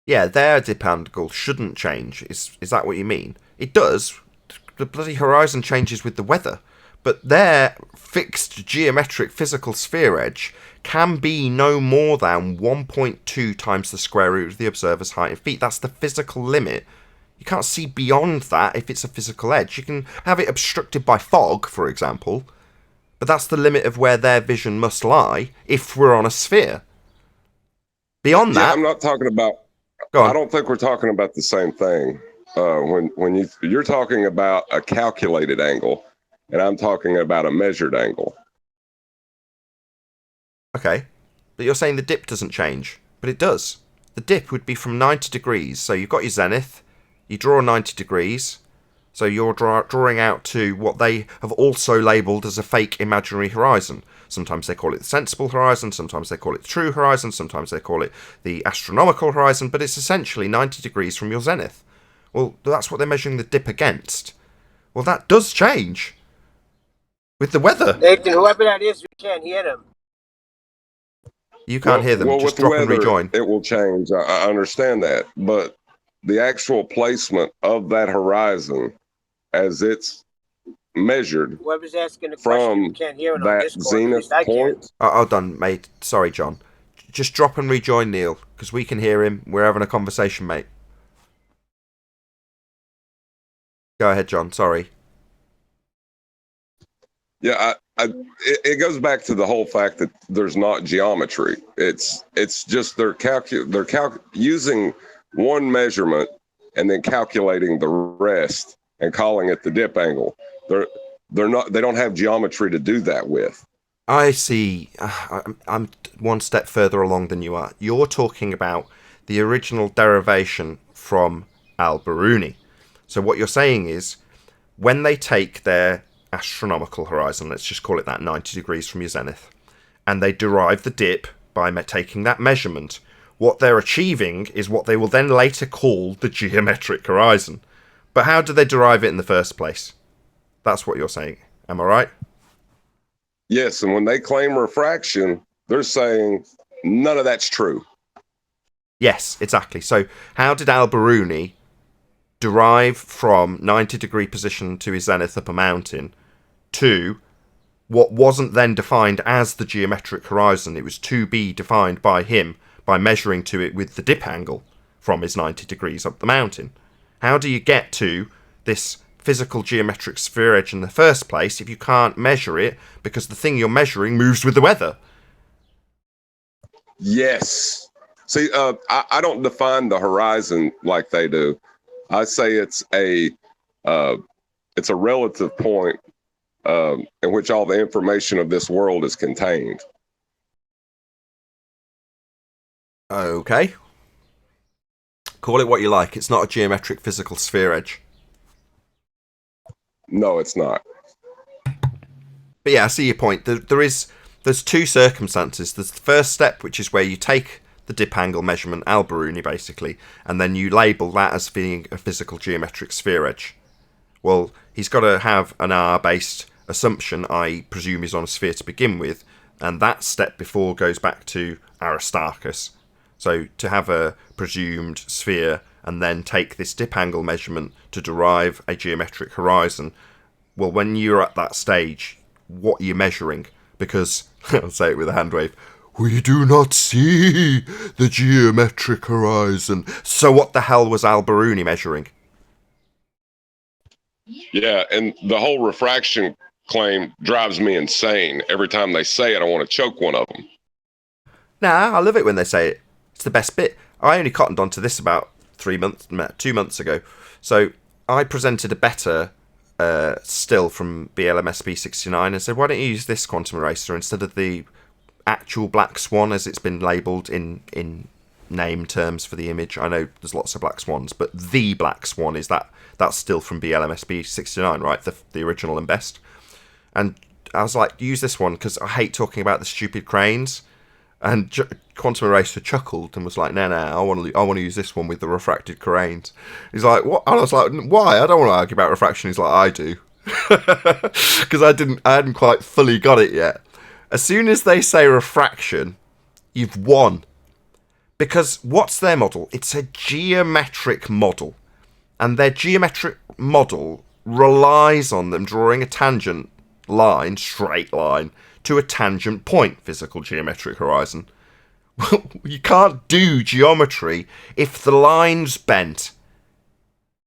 Yeah, their dip angle shouldn't change. Is that what you mean? It does. The bloody horizon changes with the weather. But their fixed geometric physical sphere edge can be no more than 1.2 times the square root of the observer's height in feet. That's the physical limit. You can't see beyond that if it's a physical edge. You can have it obstructed by fog, for example, but that's the limit of where their vision must lie if we're on a sphere. Beyond that... I'm not talking about... I don't think we're talking about the same thing. When you're talking about a calculated angle, and I'm talking about a measured angle. Okay, but you're saying the dip doesn't change, but it does. The dip would be from 90 degrees, so you've got your zenith, you draw 90 degrees, so you're drawing out to what they have also labelled as a fake imaginary horizon. Sometimes they call it the sensible horizon, sometimes they call it the true horizon, sometimes they call it the astronomical horizon, but it's essentially 90 degrees from your zenith. Well, that's what they're measuring the dip against. Well, that does change with the weather. Nathan, whoever that is, we can't hear them. You can't hear them. Well, just with drop and rejoin. It will change. I understand that, but the actual placement of that horizon, as it's measured Whoever's asking the question, from we can't hear it on that Discord. zenith point. Hold on, mate. Sorry, John. Just drop and rejoin Neil, because we can hear him. We're having a conversation, mate. Go ahead, John. Sorry. Yeah, it goes back to the whole fact that there's not geometry. It's just they're using one measurement and then calculating the rest and calling it the dip angle. They don't have geometry to do that with. I see. I'm one step further along than you are. You're talking about the original derivation from Al-Biruni. So what you're saying is, when they take their astronomical horizon, let's just call it that, 90 degrees from your zenith, and they derive the dip by taking that measurement, what they're achieving is what they will then later call the geometric horizon. But how do they derive it in the first place? That's what you're saying. Am I right? Yes, and when they claim refraction, they're saying none of that's true. Yes, exactly. So how did Al-Biruni derive from 90 degree position to his zenith up a mountain to what wasn't then defined as the geometric horizon? It was to be defined by him by measuring to it with the dip angle from his 90 degrees up the mountain. How do you get to this physical geometric sphere edge in the first place if you can't measure it because the thing you're measuring moves with the weather? Yes. See, I don't define the horizon like they do. I say it's a relative point in which all the information of this world is contained. Okay. Call it what you like. It's not a geometric physical sphere edge. No, it's not. But yeah, I see your point. There's two circumstances. There's the first step, which is where you take the dip angle measurement, Al-Biruni basically, and then you label that as being a physical geometric sphere edge. Well, he's got to have an R-based assumption, I presume he's on a sphere to begin with, and that step before goes back to Aristarchus. So to have a presumed sphere and then take this dip angle measurement to derive a geometric horizon, well, when you're at that stage, what are you measuring? Because, I'll say it with a hand wave, we do not see the geometric horizon. So what the hell was Al-Biruni measuring? Yeah, and the whole refraction claim drives me insane. Every time they say it, I want to choke one of them. Nah, I love it when they say it. It's the best bit. I only cottoned onto this about 2 months ago. So I presented a better still from BLMSB 69 and said, why don't you use this quantum eraser instead of the actual black swan as it's been labelled in name terms for the image. I know there's lots of black swans, but the black swan is that's still from BLMSB 69, right? The original and best. And I was like, use this one because I hate talking about the stupid cranes. And Quantum Eraser chuckled and was like, no, I want to use this one with the refracted cranes. He's like, what? And I was like, why? I don't want to argue about refraction. He's like, I do. Because I hadn't quite fully got it yet. As soon as they say refraction, you've won. Because what's their model? It's a geometric model. And their geometric model relies on them drawing a tangent line, straight line, to a tangent point, physical geometric horizon. You can't do geometry if the line's bent.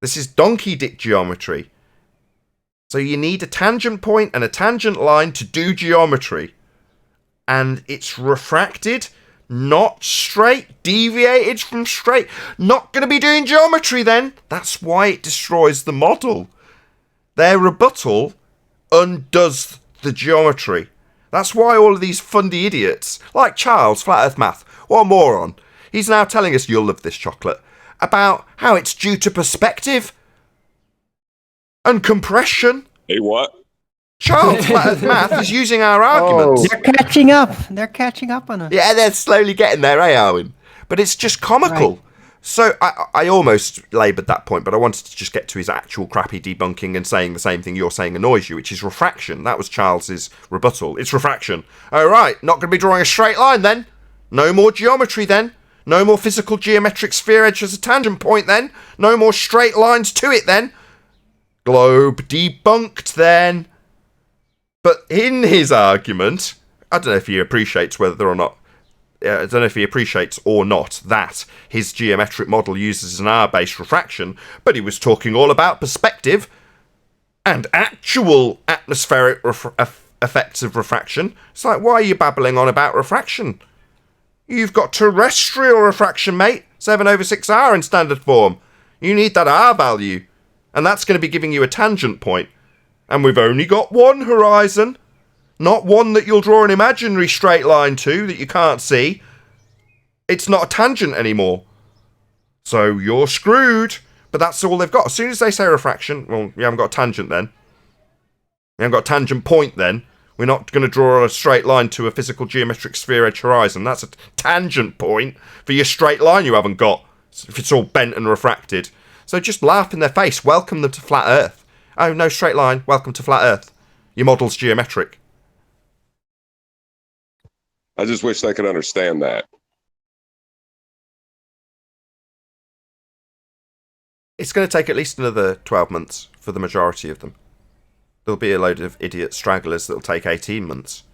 This is donkey dick geometry. So you need a tangent point and a tangent line to do geometry. And it's refracted, not straight, deviated from straight. Not going to be doing geometry then. That's why it destroys the model. Their rebuttal undoes the geometry. That's why all of these fundy idiots, like Charles, Flat Earth Math, what a moron, he's now telling us, you'll love this chocolate, about how it's due to perspective and compression. Hey, what? Charles, Flat Earth Math, is using our arguments. They're catching up. They're catching up on us. Yeah, they're slowly getting there, Arwen? But it's just comical. Right. So I almost laboured that point, but I wanted to just get to his actual crappy debunking and saying the same thing you're saying annoys you, which is refraction. That was Charles's rebuttal. It's refraction. Oh, right, not going to be drawing a straight line then. No more geometry then. No more physical geometric sphere edge as a tangent point then. No more straight lines to it then. Globe debunked then. But in his argument, I don't know if he appreciates whether or not I don't know if he appreciates or not that his geometric model uses an R-based refraction, but he was talking all about perspective and actual atmospheric effects of refraction. It's like, why are you babbling on about refraction? You've got terrestrial refraction, mate. 7/6R in standard form. You need that R value. And that's going to be giving you a tangent point. And we've only got one horizon. Not one that you'll draw an imaginary straight line to that you can't see. It's not a tangent anymore. So you're screwed. But that's all they've got. As soon as they say refraction, well, you haven't got a tangent then. You haven't got a tangent point then. We're not going to draw a straight line to a physical geometric sphere edge horizon. That's a tangent point for your straight line you haven't got. If it's all bent and refracted. So just laugh in their face. Welcome them to flat Earth. Oh, no straight line. Welcome to flat Earth. Your model's geometric. I just wish they could understand that. It's going to take at least another 12 months for the majority of them. There'll be a load of idiot stragglers that'll take 18 months.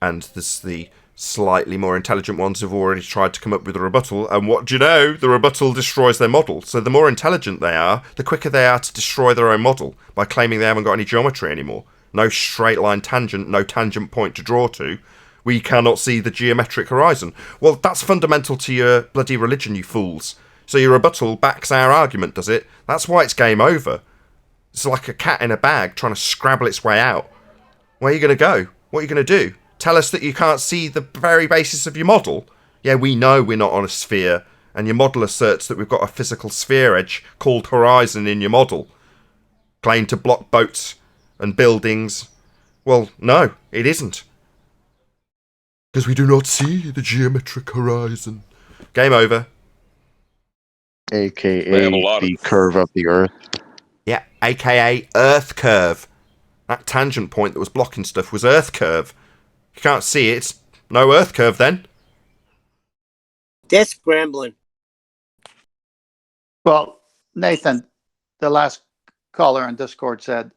And there's the slightly more intelligent ones who've already tried to come up with a rebuttal. And what do you know? The rebuttal destroys their model. So the more intelligent they are, the quicker they are to destroy their own model by claiming they haven't got any geometry anymore. No straight line tangent, no tangent point to draw to. We cannot see the geometric horizon. Well, that's fundamental to your bloody religion, you fools. So your rebuttal backs our argument, does it? That's why it's game over. It's like a cat in a bag trying to scrabble its way out. Where are you going to go? What are you going to do? Tell us that you can't see the very basis of your model? Yeah, we know we're not on a sphere, and your model asserts that we've got a physical sphere edge called horizon in your model. Claim to block boats and buildings. Well, no, it isn't. Because we do not see the geometric horizon. Game over. AKA the curve of the Earth. Yeah, AKA Earth curve. That tangent point that was blocking stuff was Earth curve. You can't see it, it's no Earth curve then. They're scrambling. Well, Nathan, the last caller on Discord said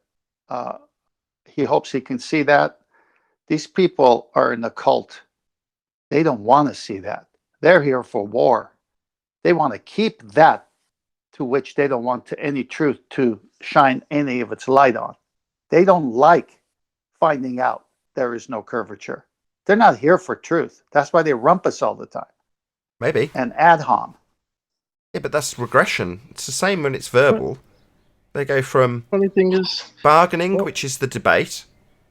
he hopes he can see that. These people are in the cult. They don't want to see that. They're here for war. They want to keep that to which they don't want any truth to shine any of its light on. They don't like finding out there is no curvature. They're not here for truth. That's why they rumpus all the time. Maybe. And ad hom. Yeah, but that's regression. It's the same when it's verbal. They go from funny thing is bargaining, which is the debate,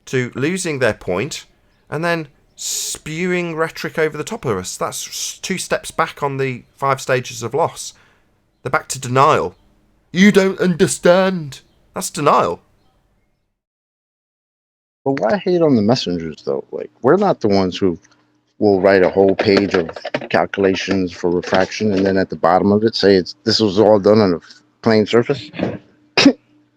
to losing their point, and then spewing rhetoric over the top of us. That's 2 steps back on the 5 stages of loss. They're back to denial. You don't understand. That's denial. But why hate on the messengers, though? Like, we're not the ones who will write a whole page of calculations for refraction and then at the bottom of it say this was all done on a plane surface.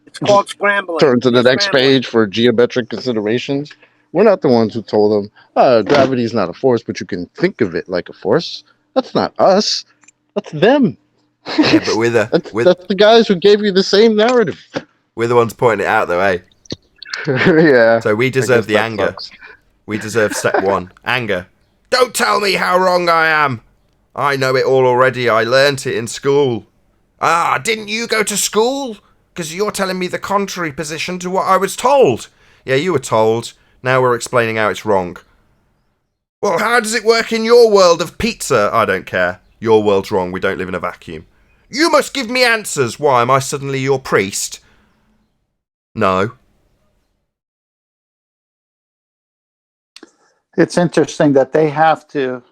It's called scrambling. Turn to the next page for geometric considerations. We're not the ones who told them, gravity is not a force, but you can think of it like a force. That's not us. That's them. Yeah, but that's the guys who gave you the same narrative. We're the ones pointing it out, though, eh? Yeah. So we deserve the anger. Sucks. We deserve step 1. Anger. Don't tell me how wrong I am. I know it all already. I learnt it in school. Ah, didn't you go to school? Because you're telling me the contrary position to what I was told. Yeah, you were told. Now we're explaining how it's wrong. Well, how does it work in your world of pizza? I don't care. Your world's wrong. We don't live in a vacuum. You must give me answers. Why, am I suddenly your priest? No. It's interesting that they have to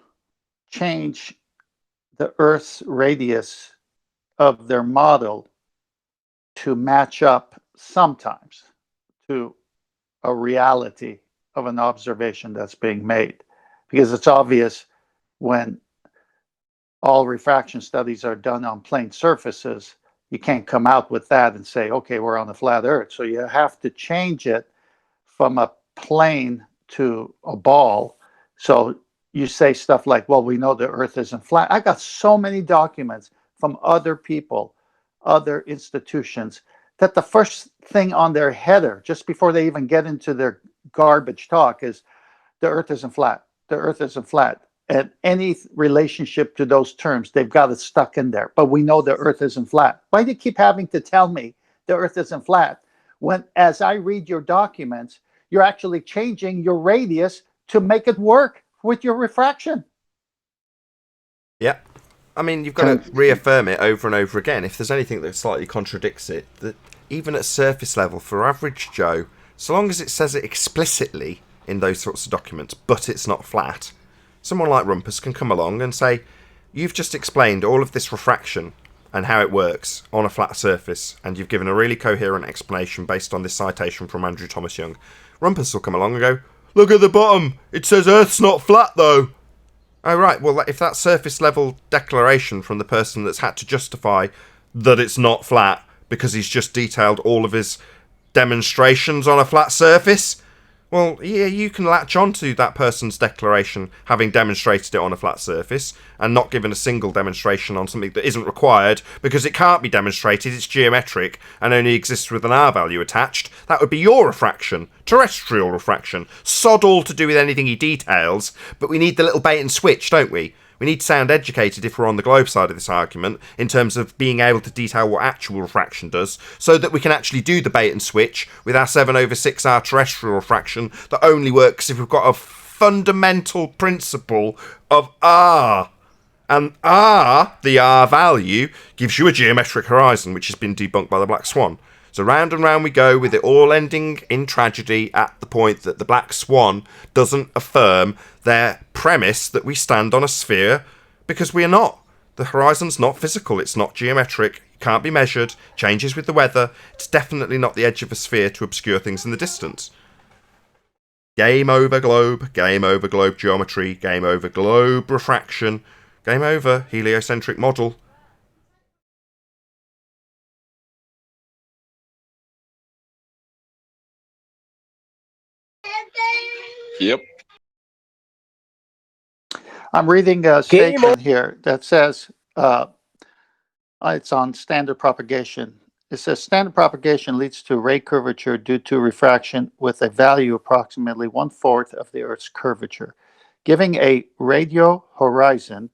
change the Earth's radius of their model to match up sometimes to a reality of an observation that's being made. Because it's obvious when all refraction studies are done on plane surfaces, you can't come out with that and say, okay, we're on a flat Earth. So you have to change it from a plane to a ball. So you say stuff like, well, we know the Earth isn't flat. I got so many documents from other people, other institutions, that the first thing on their header, just before they even get into their garbage talk, is the Earth isn't flat. The Earth isn't flat. And any relationship to those terms, they've got it stuck in there. But we know the Earth isn't flat. Why do you keep having to tell me the Earth isn't flat when, as I read your documents, you're actually changing your radius to make it work with your refraction? Yeah. I mean, you've got to reaffirm it over and over again. If there's anything that slightly contradicts it, that even at surface level, for average Joe, so long as it says it explicitly in those sorts of documents, but it's not flat, someone like Rumpus can come along and say, you've just explained all of this refraction and how it works on a flat surface, and you've given a really coherent explanation based on this citation from Andrew Thomas Young. Rumpus will come along and go, look at the bottom, it says Earth's not flat though. Oh right, well if that surface level declaration from the person that's had to justify that it's not flat because he's just detailed all of his demonstrations on a flat surface, well, yeah, you can latch onto that person's declaration having demonstrated it on a flat surface and not given a single demonstration on something that isn't required because it can't be demonstrated, it's geometric and only exists with an R value attached. That would be your refraction, terrestrial refraction. Sod all to do with anything he details, but we need the little bait and switch, don't we? We need to sound educated if we're on the globe side of this argument in terms of being able to detail what actual refraction does so that we can actually do the bait and switch with our 7/6R terrestrial refraction that only works if we've got a fundamental principle of R. And R, the R value, gives you a geometric horizon, which has been debunked by the Black Swan. So round and round we go, with it all ending in tragedy at the point that the Black Swan doesn't affirm their premise that we stand on a sphere, because we are not. The horizon's not physical, it's not geometric, it can't be measured, changes with the weather, it's definitely not the edge of a sphere to obscure things in the distance. Game over globe geometry, game over globe refraction, game over heliocentric model. Yep. I'm reading a statement here that says it's on standard propagation. It says standard propagation leads to ray curvature due to refraction with a value approximately 1/4 of the Earth's curvature, giving a radio horizon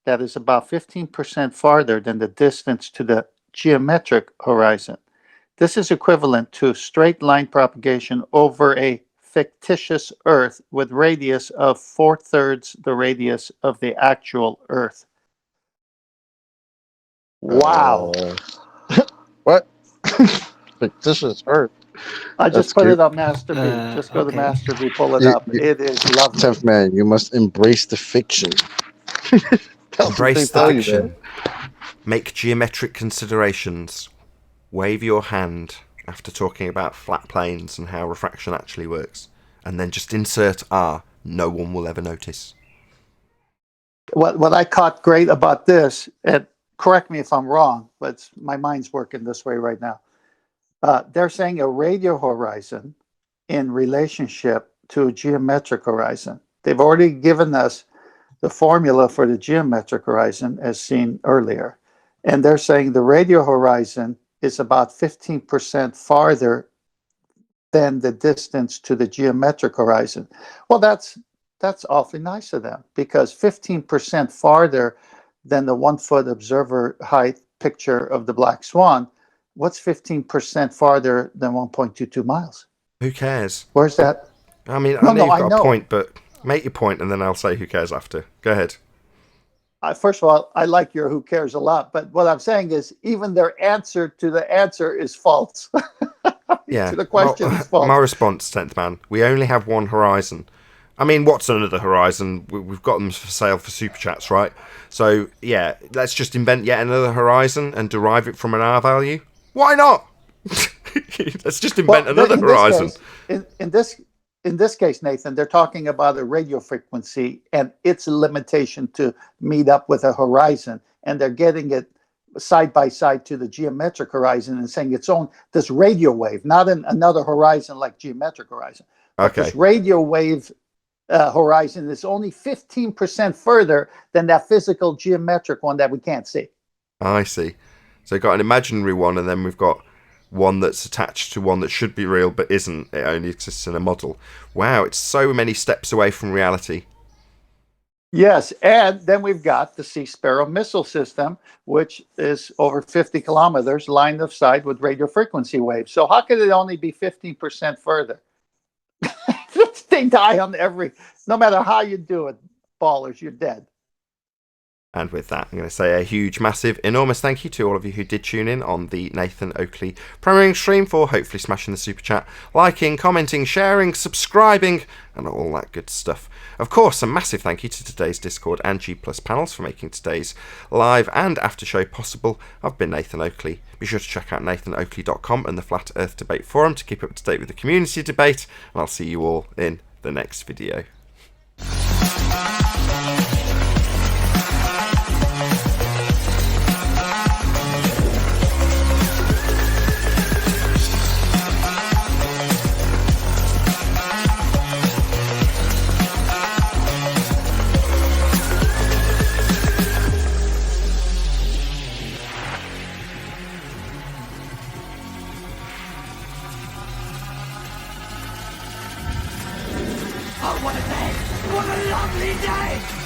that is about 15% farther than the distance to the geometric horizon. This is equivalent to straight line propagation over a fictitious Earth with radius of 4/3 the radius of the actual Earth. Wow. What? Fictitious Earth. I That's just put cute. it on Master B. Just go to Okay. Master B, pull it You- up. you- It is lovely. Tough man, you must embrace the fiction. That's what they Embrace the tell you, fiction. man. Make geometric considerations. Wave your hand after talking about flat planes and how refraction actually works. And then just insert R. No one will ever notice. What I caught great about this, and correct me if I'm wrong, but my mind's working this way right now. They're saying a radio horizon in relationship to a geometric horizon. They've already given us the formula for the geometric horizon as seen earlier. And they're saying the radio horizon is about 15% farther than the distance to the geometric horizon. Well, that's awfully nice of them, because 15% farther than the 1-foot observer height picture of the Black Swan, what's 15% farther than 1.22 miles? Who cares? Where's that? I mean, No, I know no, you've I got a know. point, but make your point and then I'll say who cares after. Go ahead. First of all, I like your who cares a lot, but what I'm saying is even their answer to the answer is false. Yeah. To the question is false. My response, 10th man, we only have one horizon. I mean, what's another horizon? We've got them for sale for super chats, right? So, yeah, let's just invent yet another horizon and derive it from an R value. Why not? Let's just invent another horizon. In this case, Nathan, they're talking about a radio frequency and its limitation to meet up with a horizon, and they're getting it side by side to the geometric horizon and saying its own this radio wave, not another horizon like geometric horizon, but Okay. this radio wave horizon is only 15% further than that physical geometric one that we can't see. I see. So we've got an imaginary one, and then we've got one that's attached to one that should be real but isn't. It only exists in a model. Wow, it's so many steps away from reality. Yes, and then we've got the Sea Sparrow missile system, which is over 50 kilometers line of sight with radio frequency waves. So how could it only be 15% further? They die on no matter how you do it, ballers, you're dead. And with that, I'm going to say a huge, massive, enormous thank you to all of you who did tune in on the Nathan Oakley premiering stream, for hopefully smashing the super chat, liking, commenting, sharing, subscribing, and all that good stuff. Of course, a massive thank you to today's Discord and G Plus panels for making today's live and after show possible. I've been Nathan Oakley. Be sure to check out nathanoakley.com and the Flat Earth Debate Forum to keep up to date with the community debate, and I'll see you all in the next video. Oh, what a day! What a lovely day!